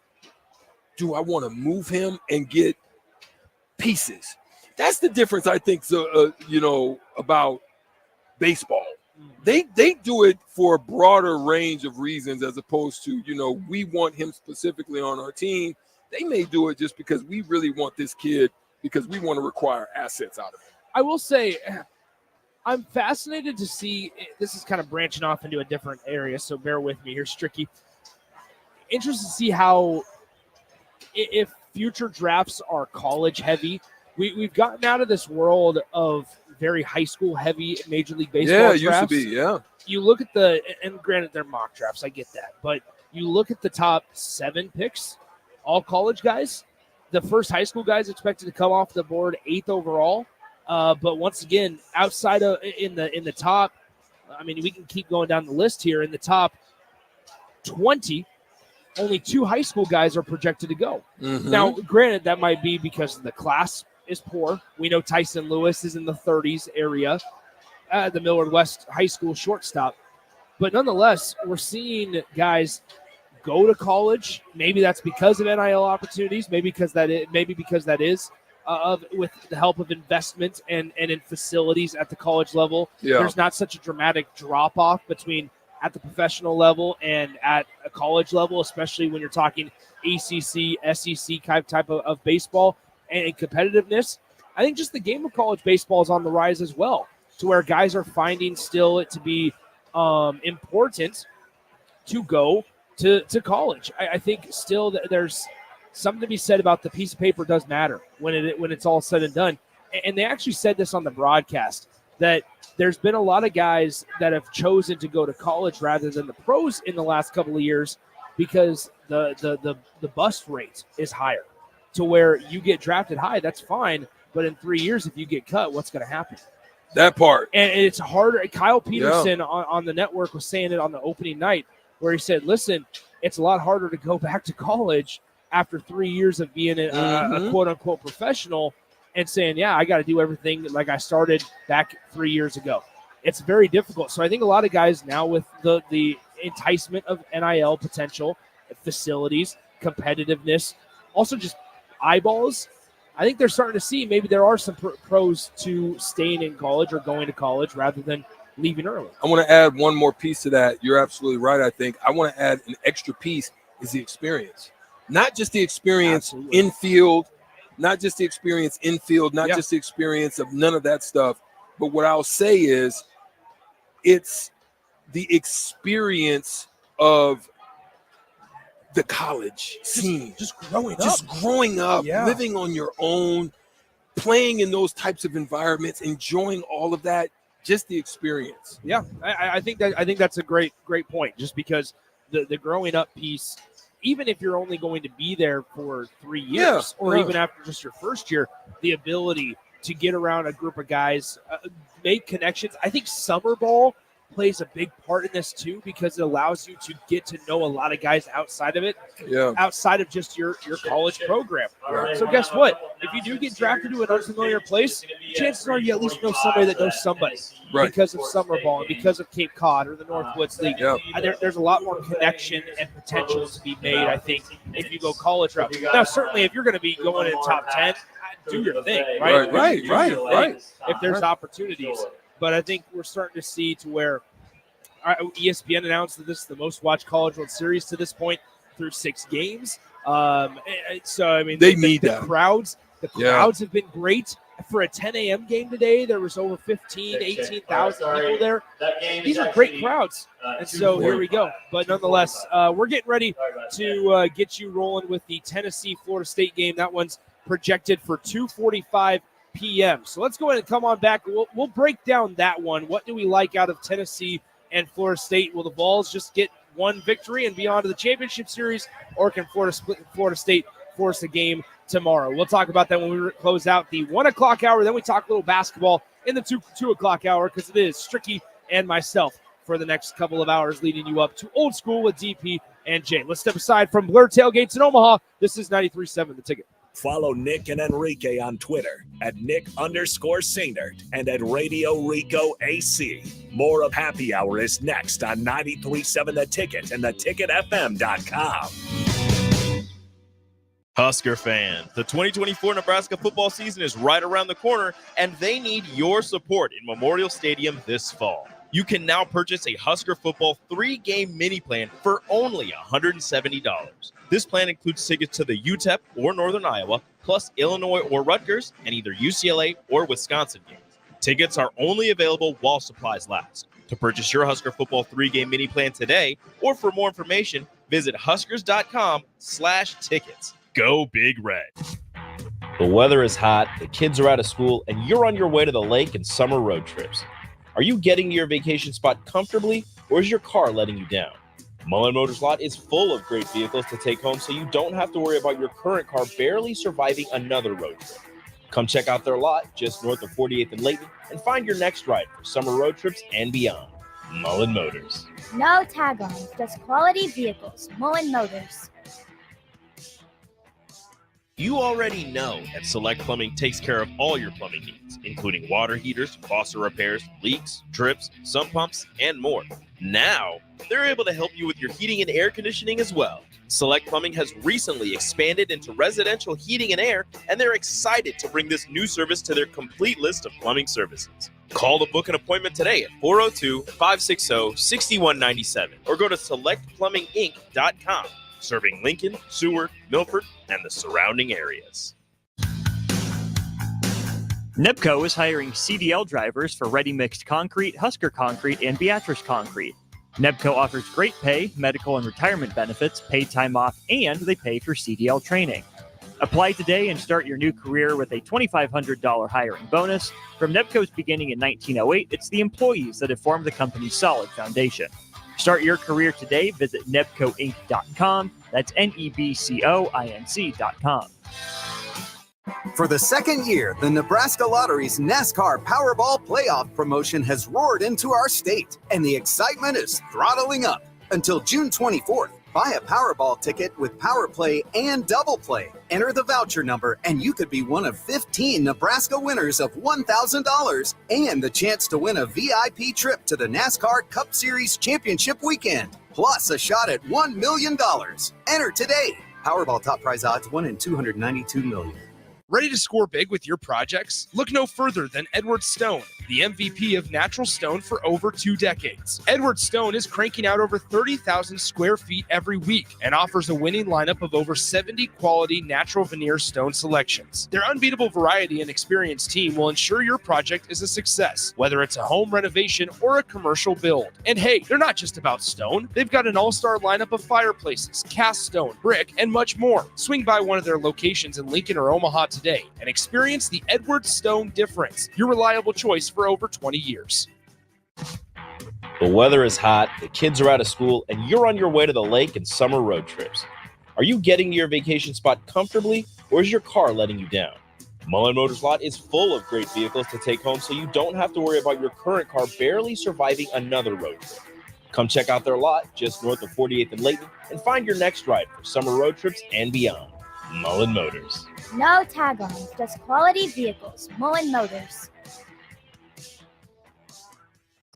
do I want to move him and get pieces? That's the difference, I think, about baseball. They do it for a broader range of reasons as opposed to, we want him specifically on our team. They may do it just because we really want this kid because we want to require assets out of him. I will say I'm fascinated to see, this is kind of branching off into a different area, so bear with me here, Stricky. Interested to see how, if future drafts are college heavy, we've gotten out of this world of very high school heavy Major League Baseball drafts. Yeah, it used to be, yeah. You look at and granted they're mock drafts, I get that, but you look at the top 7 picks, all college guys. The first high school guys expected to come off the board 8th overall. But once again, outside of in the top, I mean, we can keep going down the list here. In the top 20, only 2 high school guys are projected to go. Mm-hmm. Now, granted, that might be because the class is poor. We know Tyson Lewis is in the 30s area, the Millard West High School shortstop. But nonetheless, we're seeing guys go to college. Maybe that's because of NIL opportunities. Maybe because that is with the help of investment and in facilities at the college level. Yeah. There's not such a dramatic drop off between at the professional level and at a college level, especially when you're talking ACC, SEC type of baseball and competitiveness. I think just the game of college baseball is on the rise as well, to where guys are finding still it to be important to go to college. I think still that there's something to be said about the piece of paper does matter when it's all said and done. And they actually said this on the broadcast, that there's been a lot of guys that have chosen to go to college rather than the pros in the last couple of years because the bust rate is higher, to where you get drafted high, that's fine, but in 3 years, if you get cut, what's going to happen? That part. And it's harder. Kyle Peterson on the network was saying it on the opening night, where he said, listen, it's a lot harder to go back to college after 3 years of being a quote-unquote professional and saying, yeah, I got to do everything like I started back 3 years ago. It's very difficult. So I think a lot of guys now with the enticement of NIL potential, facilities, competitiveness, also just eyeballs, I think they're starting to see maybe there are some pros to staying in college or going to college rather than leaving early. I want to add one more piece to that. You're absolutely right, I think. I want to add an extra piece is the experience. Not just the experience infield, not just the experience of none of that stuff. But what I'll say is it's the experience of the college scene. Just growing up, living on your own, playing in those types of environments, enjoying all of that, just the experience. Yeah, I think that's a great point, just because the growing up piece, even if you're only going to be there for 3 years or even after just your first year, the ability to get around a group of guys, make connections. I think summer ball plays a big part in this too, because it allows you to get to know a lot of guys outside of it, outside of just your college program. So guess what? If you do get drafted to an unfamiliar place, chances are you at least know somebody that knows somebody because of summer ball and because of Cape Cod or the Northwoods League. There's a lot more connection and potential to be made, I think, if you go college route. Now, certainly if you're going to be going in top 10, do your thing, right? If there's opportunities. But I think we're starting to see to where ESPN announced that this is the most watched College World Series to this point through 6 games. So, I mean, they need that. The crowds have been great. For a 10 a.m. game today, there was over 18,000 people there. These are great crowds. And so here we go. But nonetheless, we're getting ready to get you rolling with the Tennessee-Florida State game. That one's projected for 2:45 p.m. So let's go ahead and come on back. We'll break down that one. What do we like out of Tennessee and Florida State? Will the Vols just get one victory and be on to the championship series, or can Florida State force the game tomorrow? We'll talk about that when we close out the 1 o'clock hour. Then we talk a little basketball in the 2 o'clock hour, because it is Stricky and myself for for the next couple of hours, leading you up to Old School with DP and Jay. Let's step aside from Blur Tailgates in Omaha. This is 93.7 The Ticket. Follow Nick and Enrique on Twitter at Nick_Sainert and at Radio Rico AC. More of Happy Hour is next on 93.7 The Ticket and theticketfm.com. Husker fans, the 2024 Nebraska football season is right around the corner, and they need your support in Memorial Stadium this fall. You can now purchase a Husker football 3-game mini plan for only $170. This plan includes tickets to the UTEP or Northern Iowa, plus Illinois or Rutgers, and either UCLA or Wisconsin games. Tickets are only available while supplies last. To purchase your Husker football 3-game mini plan today, or for more information, visit huskers.com/tickets. Go Big Red. The weather is hot, the kids are out of school, and you're on your way to the lake and summer road trips. Are you getting to your vacation spot comfortably, or is your car letting you down? Mullen Motors Lot is full of great vehicles to take home, so you don't have to worry about your current car barely surviving another road trip. Come check out their lot just north of 48th and Layton and find your next ride for summer road trips and beyond. Mullen Motors. No tag-ons, just quality vehicles. Mullen Motors. You already know that Select Plumbing takes care of all your plumbing needs, including water heaters, faucet repairs, leaks, drips, sump pumps, and more. Now, they're able to help you with your heating and air conditioning as well. Select Plumbing has recently expanded into residential heating and air, and they're excited to bring this new service to their complete list of plumbing services. Call to book an appointment today at 402-560-6197 or go to selectplumbinginc.com. Serving Lincoln, Seward, Milford, and the surrounding areas. NEPCO is hiring CDL drivers for Ready Mixed Concrete, Husker Concrete, and Beatrice Concrete. NEPCO offers great pay, medical and retirement benefits, paid time off, and they pay for CDL training. Apply today and start your new career with a $2,500 hiring bonus. From NEPCO's beginning in 1908, it's the employees that have formed the company's solid foundation. Start your career today. Visit nebcoinc.com. That's NEBCOINC.com. For the second year, the Nebraska Lottery's NASCAR Powerball Playoff promotion has roared into our state, and the excitement is throttling up. Until June 24th, buy a Powerball ticket with Power Play and Double Play. Enter the voucher number, and you could be one of 15 Nebraska winners of $1,000 and the chance to win a VIP trip to the NASCAR Cup Series Championship Weekend, plus a shot at $1 million. Enter today. Powerball top prize odds 1 in 292 million. Ready to score big with your projects? Look no further than Edward Stone, the MVP of natural stone for over 2 decades. Edward Stone is cranking out over 30,000 square feet every week and offers a winning lineup of over 70 quality natural veneer stone selections. Their unbeatable variety and experienced team will ensure your project is a success, whether it's a home renovation or a commercial build. And hey, they're not just about stone. They've got an all-star lineup of fireplaces, cast stone, brick, and much more. Swing by one of their locations in Lincoln or Omaha today and experience the Edward Stone difference, your reliable choice for over 20 years. The weather is hot, the kids are out of school, and you're on your way to the lake and summer road trips. Are you getting to your vacation spot comfortably, or is your car letting you down? Mullen Motors Lot is full of great vehicles to take home, so you don't have to worry about your current car barely surviving another road trip. Come check out their lot just north of 48th and Layton and find your next ride for summer road trips and beyond. Mullen Motors. No tag-ons, just quality vehicles. Mullen Motors.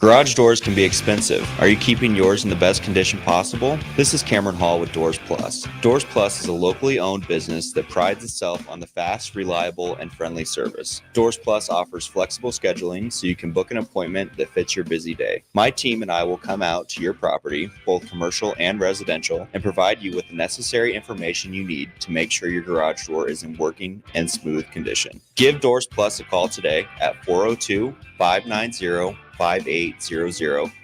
Garage doors can be expensive. Are you keeping yours in the best condition possible? This is Cameron Hall with Doors Plus. Doors Plus is a locally owned business that prides itself on the fast, reliable, and friendly service. Doors Plus offers flexible scheduling so you can book an appointment that fits your busy day. My team and I will come out to your property, both commercial and residential, and provide you with the necessary information you need to make sure your garage door is in working and smooth condition. Give Doors Plus a call today at 402-590-5800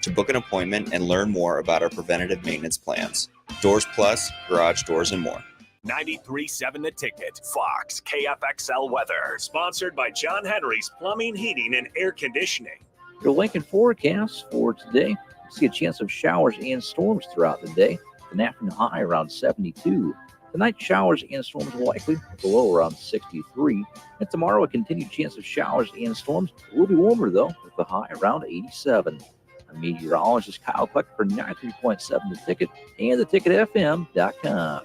to book an appointment and learn more about our preventative maintenance plans. Doors Plus, garage doors, and more. 93.7 The Ticket, Fox, KFXL weather. Sponsored by John Henry's Plumbing, Heating, and Air Conditioning. Your Lincoln forecast for today, see a chance of showers and storms throughout the day. An afternoon high around 72. Tonight, showers and storms likely, with a low around 63. And tomorrow, a continued chance of showers and storms. It will be warmer, though, with a high around 87. Our meteorologist Kyle Kleck for 93.7 The Ticket and theticketfm.com.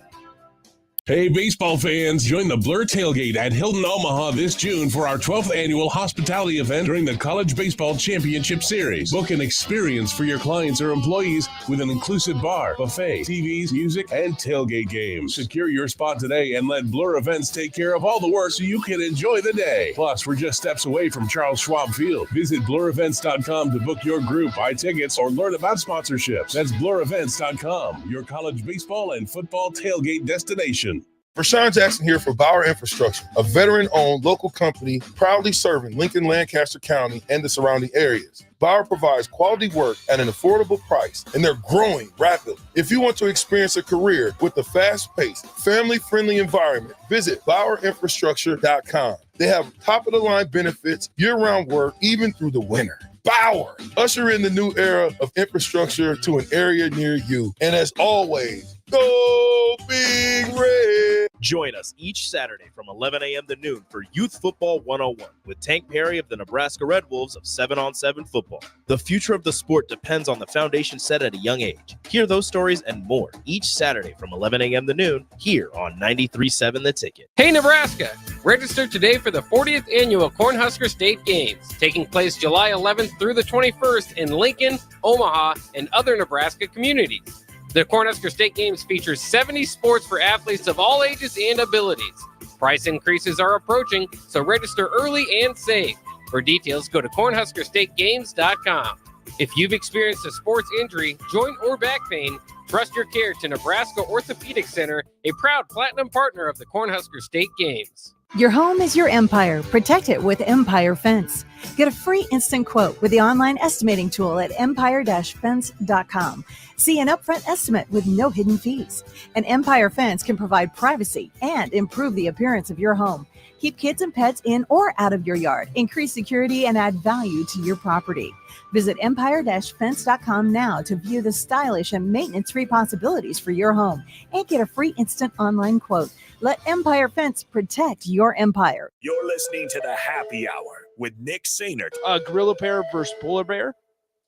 Hey, baseball fans, join the Blur Tailgate at Hilton Omaha this June for our 12th annual hospitality event during the College Baseball Championship Series. Book an experience for your clients or employees with an inclusive bar, buffet, TVs, music, and tailgate games. Secure your spot today and let Blur Events take care of all the work so you can enjoy the day. Plus, we're just steps away from Charles Schwab Field. Visit blurevents.com to book your group, buy tickets, or learn about sponsorships. That's blurevents.com, your college baseball and football tailgate destination. Rashawn Jackson here for Bauer Infrastructure, a veteran-owned local company proudly serving Lincoln, Lancaster County, and the surrounding areas. Bauer provides quality work at an affordable price, and they're growing rapidly. If you want to experience a career with a fast-paced, family-friendly environment, visit BauerInfrastructure.com. They have top-of-the-line benefits, year-round work, even through the winter. Bauer, usher in the new era of infrastructure to an area near you. And as always, go Big Red! Join us each Saturday from 11 a.m. to noon for Youth Football 101 with Tank Perry of the Nebraska Red Wolves of 7-on-7 football. The future of the sport depends on the foundation set at a young age. Hear those stories and more each Saturday from 11 a.m. to noon here on 93.7 The Ticket. Hey, Nebraska! Register today for the 40th annual Cornhusker State Games, taking place July 11th through the 21st in Lincoln, Omaha, and other Nebraska communities. The Cornhusker State Games features 70 sports for athletes of all ages and abilities. Price increases are approaching, so register early and save. For details, go to cornhuskerstategames.com. If you've experienced a sports injury, joint or back pain, trust your care to Nebraska Orthopedic Center, a proud platinum partner of the Cornhusker State Games. Your home is your empire. Protect it with Empire Fence. Get a free instant quote with the online estimating tool at empire-fence.com. See an upfront estimate with no hidden fees. An Empire Fence can provide privacy and improve the appearance of your home. Keep kids and pets in or out of your yard. Increase security and add value to your property. Visit empire-fence.com now to view the stylish and maintenance-free possibilities for your home and get a free instant online quote. Let Empire Fence protect your empire. You're listening to the Happy Hour with Nick Sainert. A gorilla bear versus polar bear.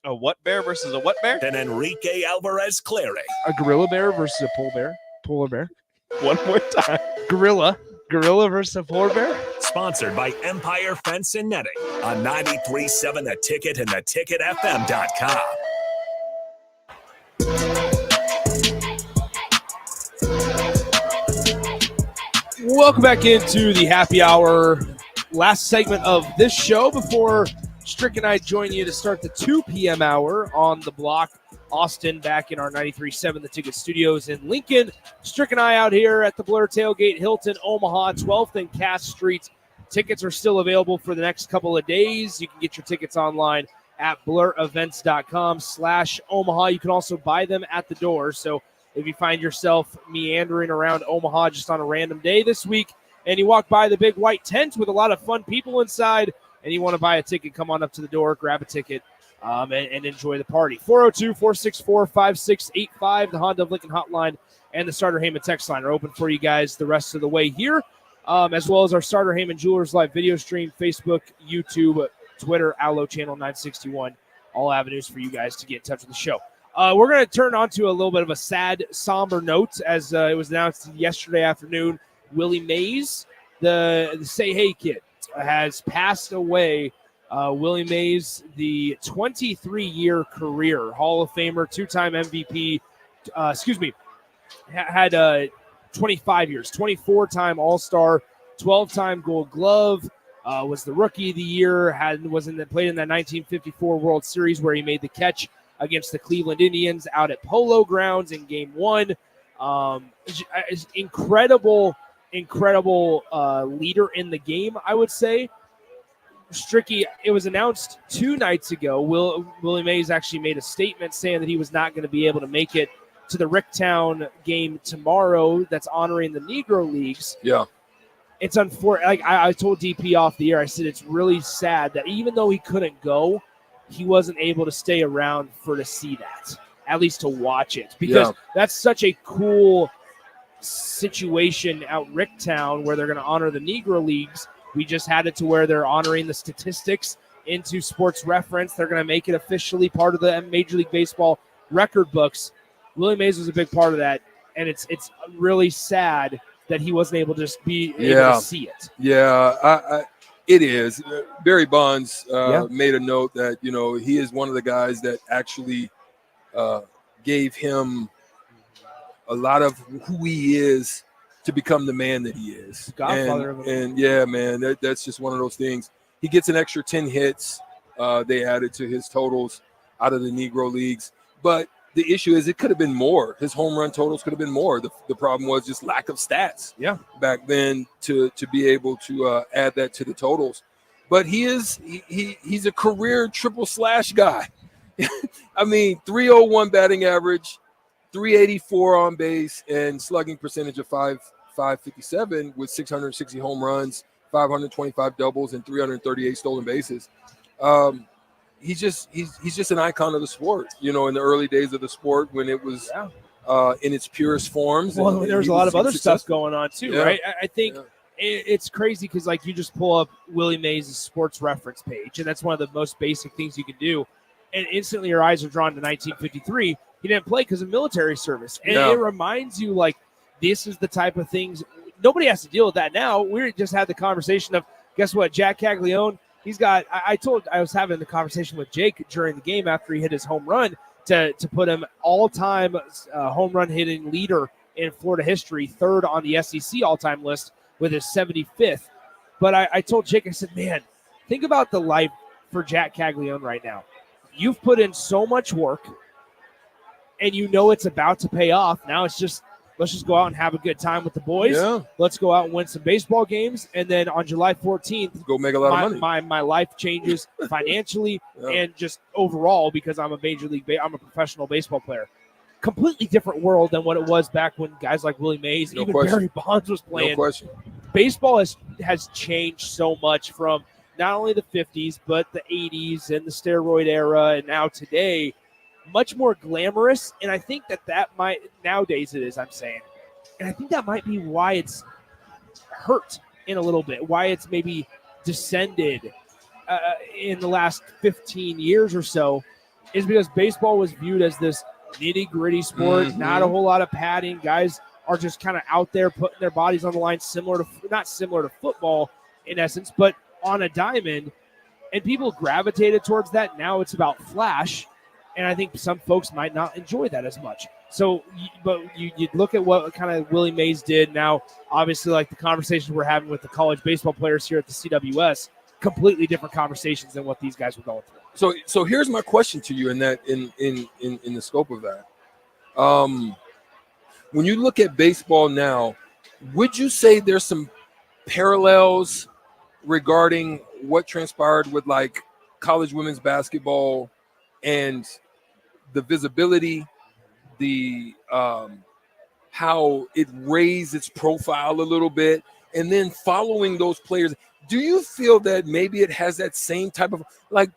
A what bear versus a what bear? And Enrique Alvarez Clary. A gorilla bear versus a polar bear. One more time. Gorilla versus a polar bear. Sponsored by Empire Fence and Netting on 93.7 The Ticket and theticketfm.com. Welcome back into the happy hour. Last segment of this show before Strick and I join you to start the 2 p.m. hour on the block. Austin back in our 93.7 The Ticket studios in Lincoln. Strick and I out here at the Blur Tailgate, Hilton, Omaha, 12th and Cass Street. Tickets are still available for the next couple of days. You can get your tickets online at blurevents.com/Omaha. You can also buy them at the door. So if you find yourself meandering around Omaha just on a random day this week and you walk by the big white tent with a lot of fun people inside and you want to buy a ticket, come on up to the door, grab a ticket, and enjoy the party. 402-464-5685, the Honda of Lincoln hotline, and the Starter Heyman text line are open for you guys the rest of the way here, as well as our Starter Heyman Jewelers live video stream, Facebook, YouTube, Twitter, Allo Channel 961, all avenues for you guys to get in touch with the show. We're going to turn on to a little bit of a sad, somber note, as it was announced yesterday afternoon. Willie Mays, the Say Hey kid, has passed away. Willie Mays, the 23-year career Hall of Famer, two-time MVP, had 25 years, 24-time All-Star, 12-time Gold Glove, was the Rookie of the Year, played in that 1954 World Series where he made the catch against the Cleveland Indians out at Polo Grounds in Game 1. Incredible leader in the game, I would say. Stricky, it was announced 2 nights ago. Willie Mays actually made a statement saying that he was not going to be able to make it to the Ricktown game tomorrow that's honoring the Negro Leagues. Yeah. It's unfortunate. Like I told DP off the air, I said it's really sad that even though he couldn't go, he wasn't able to stay around to see that, at least to watch it, because that's such a cool situation out Ricktown where they're going to honor the Negro Leagues. We just had it to where they're honoring the statistics into Sports Reference. They're going to make it officially part of the Major League Baseball record books. Willie Mays was a big part of that, and it's really sad that he wasn't able to just be able to see it. Yeah, it is. Barry Bonds made a note that, he is one of the guys that actually gave him a lot of who he is to become the man that he is. Godfather of him. And yeah, man, that's just one of those things. He gets an extra 10 hits. They added to his totals out of the Negro Leagues. But the issue is it could have been more. His home run totals could have been more. The problem was just lack of stats back then to be able to add that to the totals. But he's a career triple slash guy. I mean, 301 batting average, 384 on base, and slugging percentage of 557 with 660 home runs, 525 doubles, and 338 stolen bases. He's just an icon of the sport. In the early days of the sport when it was in its purest forms. Well, and there's a lot of other stuff going on too, right? I think it's crazy because you just pull up Willie Mays' Sports Reference page, and that's one of the most basic things you can do, and instantly your eyes are drawn to 1953. He didn't play because of military service, and it reminds you this is the type of things nobody has to deal with that now. We just had the conversation of, guess what, Jack Caglione. He's got. I was having the conversation with Jake during the game after he hit his home run to put him all-time home run hitting leader in Florida history, third on the SEC all-time list with his 75th. But I told Jake, I said, man, think about the life for Jack Caglione right now. You've put in so much work, and it's about to pay off. Now it's just, let's just go out and have a good time with the boys. Yeah. Let's go out and win some baseball games. And then on July 14th, go make a lot of money. My life changes financially and just overall because I'm a I'm a professional baseball player. Completely different world than what it was back when guys like Willie Mays, even Barry Bonds was playing. No question. Baseball has changed so much from not only the 50s, but the 80s and the steroid era, and now today, much more glamorous. And I think that might, nowadays it is, I'm saying. And I think that might be why it's hurt in a little bit, why it's maybe descended in the last 15 years or so, is because baseball was viewed as this nitty-gritty sport, not a whole lot of padding. Guys are just kind of out there putting their bodies on the line, not similar to football in essence, but on a diamond. And people gravitated towards that. Now it's about flash. And I think some folks might not enjoy that as much. So, but you look at what kind of Willie Mays did. Now, obviously, like the conversations we're having with the college baseball players here at the CWS, completely different conversations than what these guys were going through. So here's my question to you in the scope of that. When you look at baseball now, would you say there's some parallels regarding what transpired with like college women's basketball and the visibility, the how it raised its profile a little bit, and then following those players? Do you feel that maybe it has that same type of, like,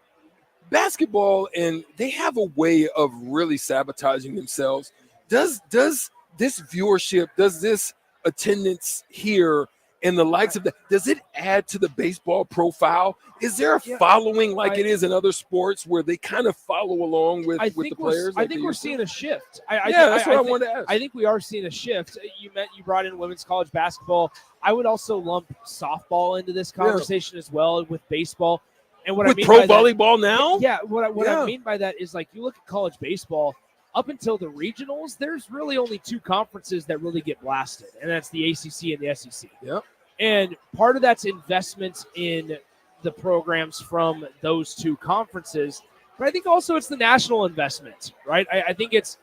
basketball, and they have a way of really sabotaging themselves? Does this viewership, does this attendance here and the likes of that, does it add to the baseball profile? Is there a following like it is in other sports where they kind of follow along with the players? I think we're seeing a shift. That's what I wanted to ask. I think we are seeing a shift. You brought in women's college basketball. I would also lump softball into this conversation as well with baseball. And what with I mean pro by volleyball that, now? Yeah, what I mean by that is, like, you look at college baseball, up until the regionals, there's really only two conferences that really get blasted, and that's the ACC and the SEC. Yep. And part of that's investment in the programs from those two conferences, but I think also it's the national investment, right? I think it's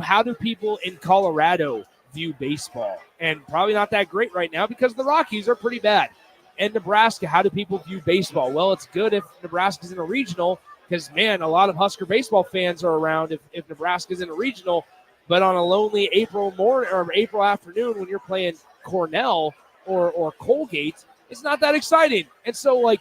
how do people in Colorado view baseball? And probably not that great right now because the Rockies are pretty bad. And Nebraska, how do people view baseball? Well, it's good if Nebraska's in a regional because, man, a lot of Husker baseball fans are around if Nebraska's in a regional. But on a lonely April morning or April afternoon when you're playing Cornell or Colgate, it's not that exciting. And so, like,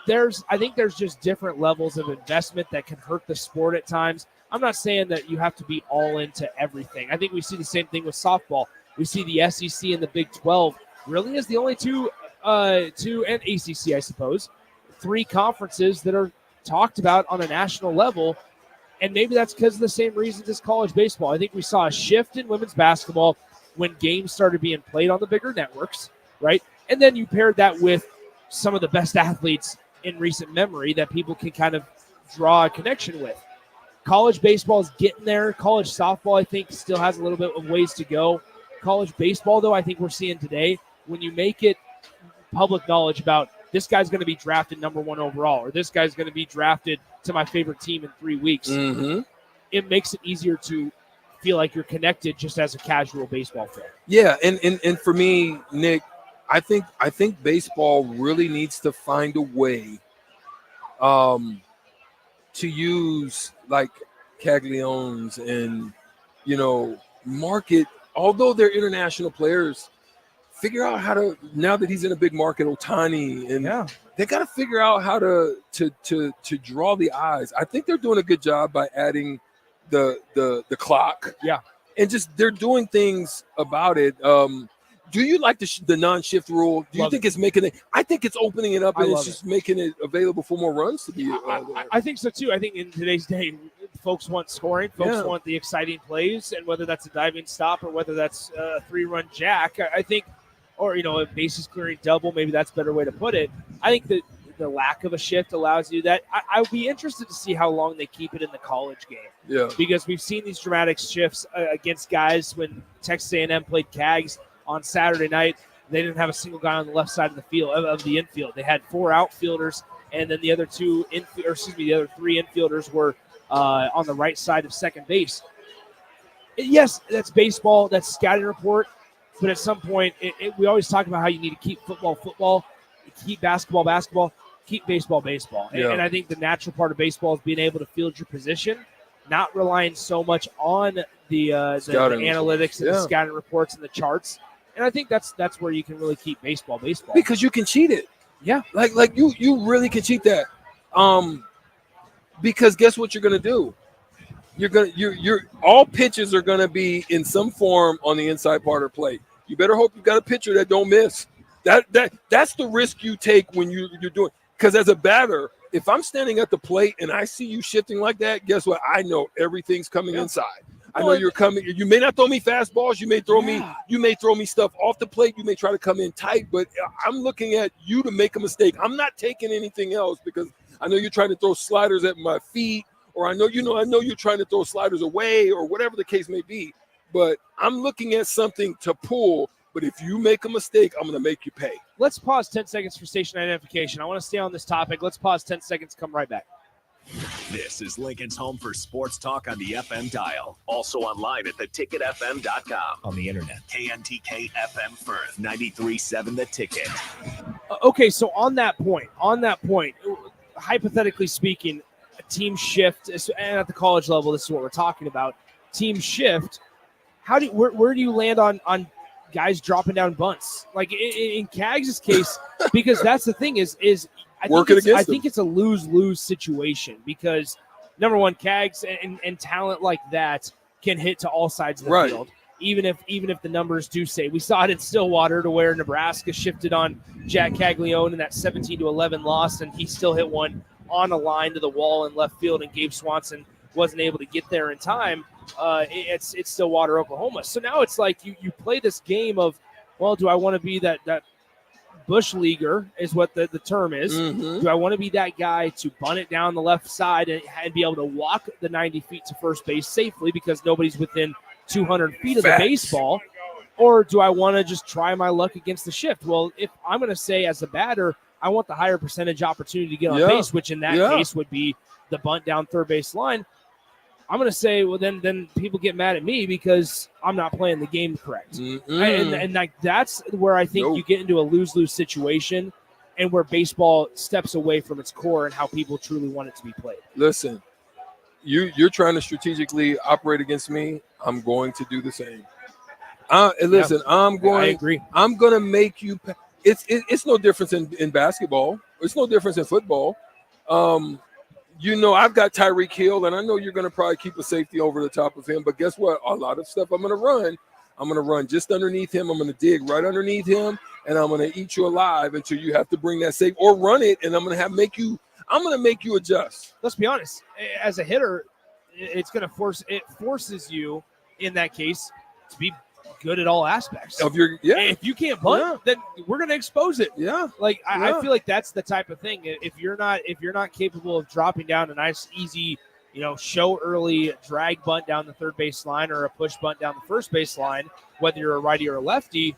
I think there's just different levels of investment that can hurt the sport at times. I'm not saying that you have to be all into everything. I think we see the same thing with softball. We see the SEC and the Big 12 really is the only two and ACC, I suppose, three conferences that are talked about on a national level. And maybe that's because of the same reasons as college baseball. I think we saw a shift in women's basketball when games started being played on the bigger networks, right? And then you paired that with some of the best athletes in recent memory that people can kind of draw a connection with. College baseball is getting there. College softball, I think, still has a little bit of ways to go. College baseball, though, I think we're seeing today, when you make it public knowledge about this guy's going to be drafted number 1 overall, or this guy's going to be drafted to my favorite team in 3 weeks, it makes it easier to feel like you're connected just as a casual baseball fan. Yeah, and for me, Nick, I think baseball really needs to find a way to use like Caglianones and, market, although they're international players, figure out how to, now that he's in a big market, Ohtani, and they got to figure out how to draw the eyes. I think they're doing a good job by adding the clock. Yeah. And just they're doing things about it. Do you like the non-shift rule? Do you think it's making it? I think it's opening it up and it's just making it available for more runs to be. I think so too. I think in today's day, folks want scoring. Folks want the exciting plays, and whether that's a diving stop or whether that's a 3-run jack, I think, or a bases clearing double. Maybe that's a better way to put it. I think that the lack of a shift allows you that. I would be interested to see how long they keep it in the college game. Yeah. Because we've seen these dramatic shifts against guys when Texas A&M played Cags on Saturday night. They didn't have a single guy on the left side of the field of the infield. They had 4 outfielders, and then the other 3 infielders were on the right side of second base. Yes, that's baseball. That's scouting report. But at some point, we always talk about how you need to keep football, keep basketball, keep baseball. Yeah. And I think the natural part of baseball is being able to field your position, not relying so much on the analytics and the scouting reports and the charts. And I think that's where you can really keep baseball. Because you can cheat it. Yeah. Like you really can cheat that. Because guess what you're gonna do? You're all pitches are gonna be in some form on the inside part of the plate. You better hope you got a pitcher that don't miss. That's the risk you take when you're doing. Because as a batter, if I'm standing at the plate and I see you shifting like that, guess what? I know everything's coming inside. I know you're coming. You may not throw me fastballs. You may throw me stuff off the plate. You may try to come in tight, but I'm looking at you to make a mistake. I'm not taking anything else because I know you're trying to throw sliders at my feet, or I know you're trying to throw sliders away, or whatever the case may be. But I'm looking at something to pull. But if you make a mistake, I'm going to make you pay. Let's pause 10 seconds for station identification. I want to stay on this topic. Let's pause 10 seconds. Come right back. This is Lincoln's home for sports talk on the FM dial. Also online at theticketfm.com. On the internet. KNTK FM Firth, 93.7 The Ticket. Okay, so on that point, hypothetically speaking, a team shift, and at the college level, this is what we're talking about. Team shift. Where do you land on guys dropping down bunts? Like in Cags' case, because that's the thing is I think it's a lose-lose situation because, number one, Cags and talent like that can hit to all sides of the field. Even if the numbers do say, we saw it in Stillwater to where Nebraska shifted on Jack Caglione in that 17-11 loss, and he still hit one on a line to the wall in left field, and Gabe Swanson wasn't able to get there in time. It's Stillwater, Oklahoma. So now it's like you play this game of, well, do I want to be that bush leaguer is what the term is. Mm-hmm. Do I want to be that guy to bunt it down the left side and be able to walk the 90 feet to first base safely because nobody's within 200 feet of the baseball? Or do I want to just try my luck against the shift? Well, if I'm going to say as a batter, I want the higher percentage opportunity to get on base, which in that case would be the bunt down third base line. I'm going to say, well, then people get mad at me because I'm not playing the game correct. Mm-hmm. And like that's where I think you get into a lose-lose situation and where baseball steps away from its core and how people truly want it to be played. Listen, you're trying to strategically operate against me. I'm going to do the same. Listen, I agree. I'm going to make you – it's no difference in basketball. It's no difference in football. I've got Tyreek Hill, and I know you're going to probably keep a safety over the top of him. But guess what? A lot of stuff I'm going to run just underneath him. I'm going to dig right underneath him, and I'm going to eat you alive until you have to bring that save or run it, and I'm going to make you adjust. Let's be honest. As a hitter, it's going to forces you in that case to be good at all aspects of your. Yeah. If you can't bunt, then we're going to expose it. Yeah. Like I feel like that's the type of thing. If you're not capable of dropping down a nice, easy, show early drag bunt down the third base line or a push bunt down the first base line, whether you're a righty or a lefty,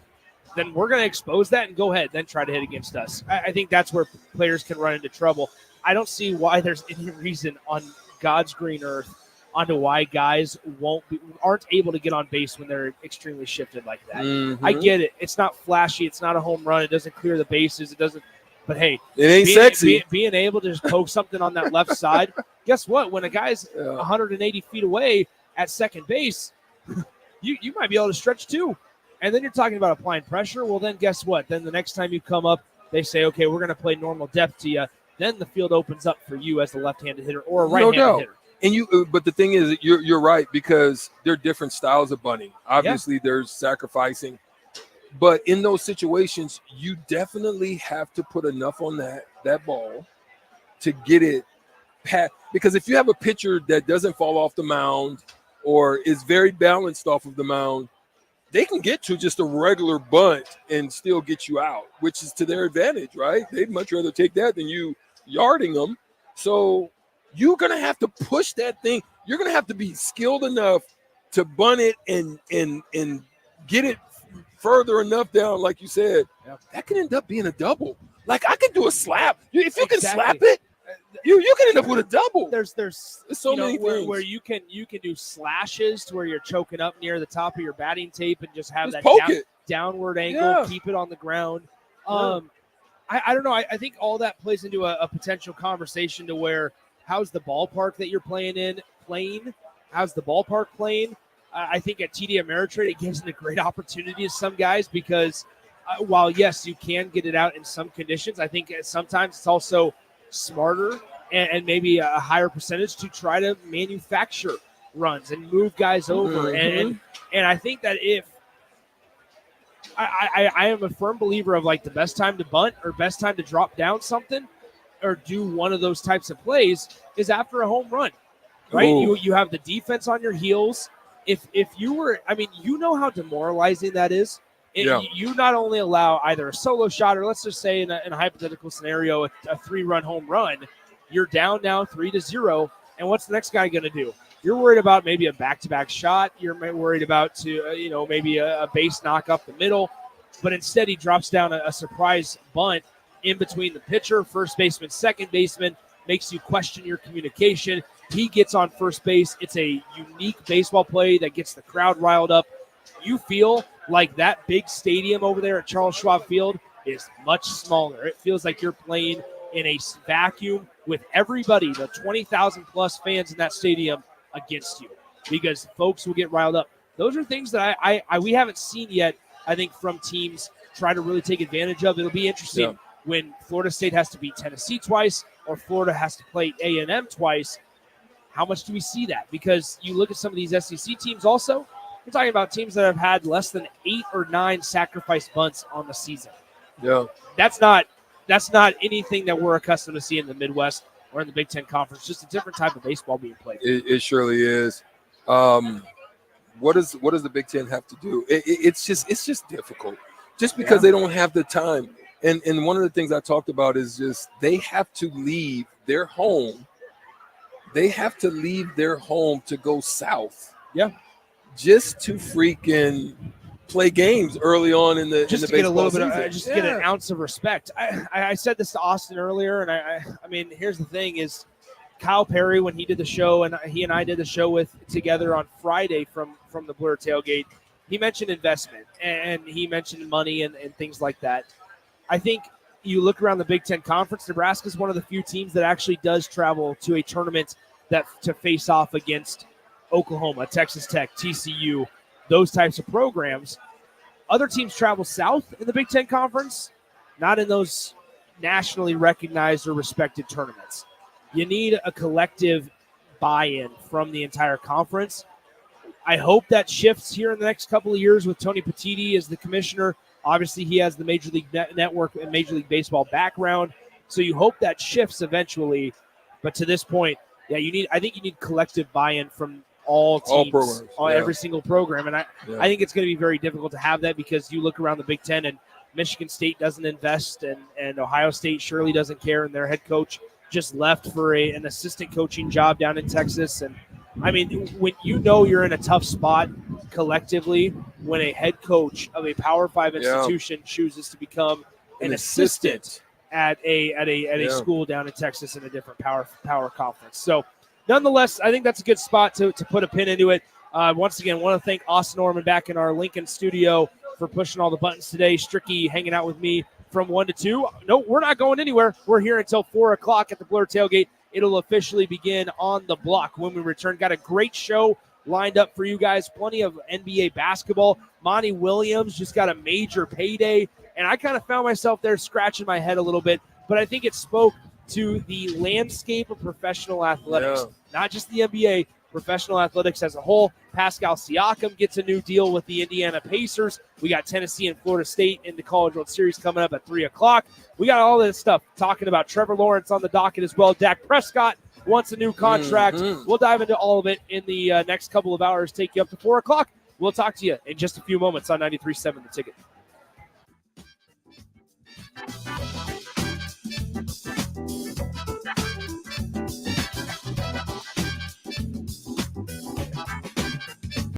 then we're going to expose that and go ahead, then try to hit against us. I think that's where players can run into trouble. I don't see why there's any reason on God's green earth onto why guys aren't able to get on base when they're extremely shifted like that. Mm-hmm. I get it. It's not flashy. It's not a home run. It doesn't clear the bases. It doesn't. But hey, it ain't sexy. Being able to just poke something on that left side. Guess what? When a guy's 180 feet away at second base, you might be able to stretch too. And then you're talking about applying pressure. Well, then guess what? Then the next time you come up, they say, okay, we're going to play normal depth to you. Then the field opens up for you as the left-handed hitter or a right-handed hitter. And but the thing is, you're right, because there are different styles of bunting. Obviously, there's sacrificing, but in those situations, you definitely have to put enough on that ball to get it past. Because if you have a pitcher that doesn't fall off the mound or is very balanced off of the mound, they can get to just a regular bunt and still get you out, which is to their advantage, right? They'd much rather take that than you yarding them. So you're going to have to push that thing. You're going to have to be skilled enough to bunt it and get it further enough down, like you said. Yep. That can end up being a double. Like I could do a slap. If you can slap it, you can end up with a double. There's so many things where you can do slashes to where you're choking up near the top of your batting tape and just have that downward angle, keep it on the ground. I don't know. I think all that plays into a potential conversation to where how's the ballpark that you're playing in playing? How's the ballpark playing? I think at TD Ameritrade, it gives it a great opportunity to some guys because while, yes, you can get it out in some conditions, I think sometimes it's also smarter and maybe a higher percentage to try to manufacture runs and move guys over. And I think that if I am a firm believer of like the best time to bunt or best time to drop down something or do one of those types of plays is after a home run, right? You have the defense on your heels. If you were, you know how demoralizing that is. You not only allow either a solo shot or let's just say in a hypothetical scenario, a 3-run home run, you're down now 3-0. And what's the next guy going to do? You're worried about maybe a back-to-back shot. You're worried about maybe a base knock up the middle. But instead he drops down a surprise bunt in between the pitcher, first baseman, second baseman, makes you question your communication. He gets on first base. It's a unique baseball play that gets the crowd riled up. You feel like that big stadium over there at Charles Schwab Field is much smaller. It feels like you're playing in a vacuum with everybody, the 20,000 plus fans in that stadium against you because folks will get riled up. Those are things that we haven't seen yet, I think, from teams try to really take advantage of. It'll be interesting when Florida State has to beat Tennessee twice or Florida has to play A&M twice. How much do we see that? Because you look at some of these SEC teams also, we're talking about teams that have had less than 8 or 9 sacrifice bunts on the season. Yeah. That's not anything that we're accustomed to see in the Midwest or in the Big Ten Conference. Just a different type of baseball being played. It surely is. What does the Big Ten have to do? It's just difficult. Just because they don't have the time. And one of the things I talked about is just they have to leave their home. They have to leave their home to go south. Yeah. Just to freaking play games early on in the just in the to get a little bit season. of, just to get an ounce of respect. I said this to Austin earlier, and I mean, here's the thing: is Kyle Perry when he did the show, and he and I did the show together on Friday from the Blur Tailgate. He mentioned investment and he mentioned money and things like that. I think you look around the Big Ten Conference. Nebraska is one of the few teams that actually does travel to a tournament to face off against Oklahoma, Texas Tech, TCU, those types of programs. Other teams travel south in the Big Ten Conference, not in those nationally recognized or respected tournaments. You need a collective buy-in from the entire conference. I hope that shifts here in the next couple of years with Tony Petitti as the commissioner. Obviously, he has the Major League Network and Major League Baseball background, so you hope that shifts eventually. But to this point, I think you need collective buy-in from all teams, programs, every single program, and I think it's going to be very difficult to have that because you look around the Big Ten and Michigan State doesn't invest, and Ohio State surely doesn't care, and their head coach just left for an assistant coaching job down in Texas. And I mean, when you're in a tough spot collectively, when a head coach of a Power 5 institution chooses to become an assistant at a school down in Texas in a different power conference. So nonetheless, I think that's a good spot to put a pin into it. Once again, want to thank Austin Norman back in our Lincoln studio for pushing all the buttons today. Stricky hanging out with me from 1 to 2. No, we're not going anywhere. We're here until 4 o'clock at the Blur Tailgate. It'll officially begin on the block when we return. Got a great show lined up for you guys. Plenty of NBA basketball. Monty Williams just got a major payday, and I kind of found myself there scratching my head a little bit, but I think it spoke to the landscape of professional athletics, not just the NBA, professional athletics as a whole. Pascal Siakam gets a new deal with the Indiana Pacers. We got Tennessee and Florida State in the College World Series coming up at 3 o'clock. We got all this stuff talking about Trevor Lawrence on the docket as well. Dak Prescott wants a new contract. We'll dive into all of it in the next couple of hours, take you up to 4 o'clock. We'll talk to you in just a few moments on 93.7 The Ticket.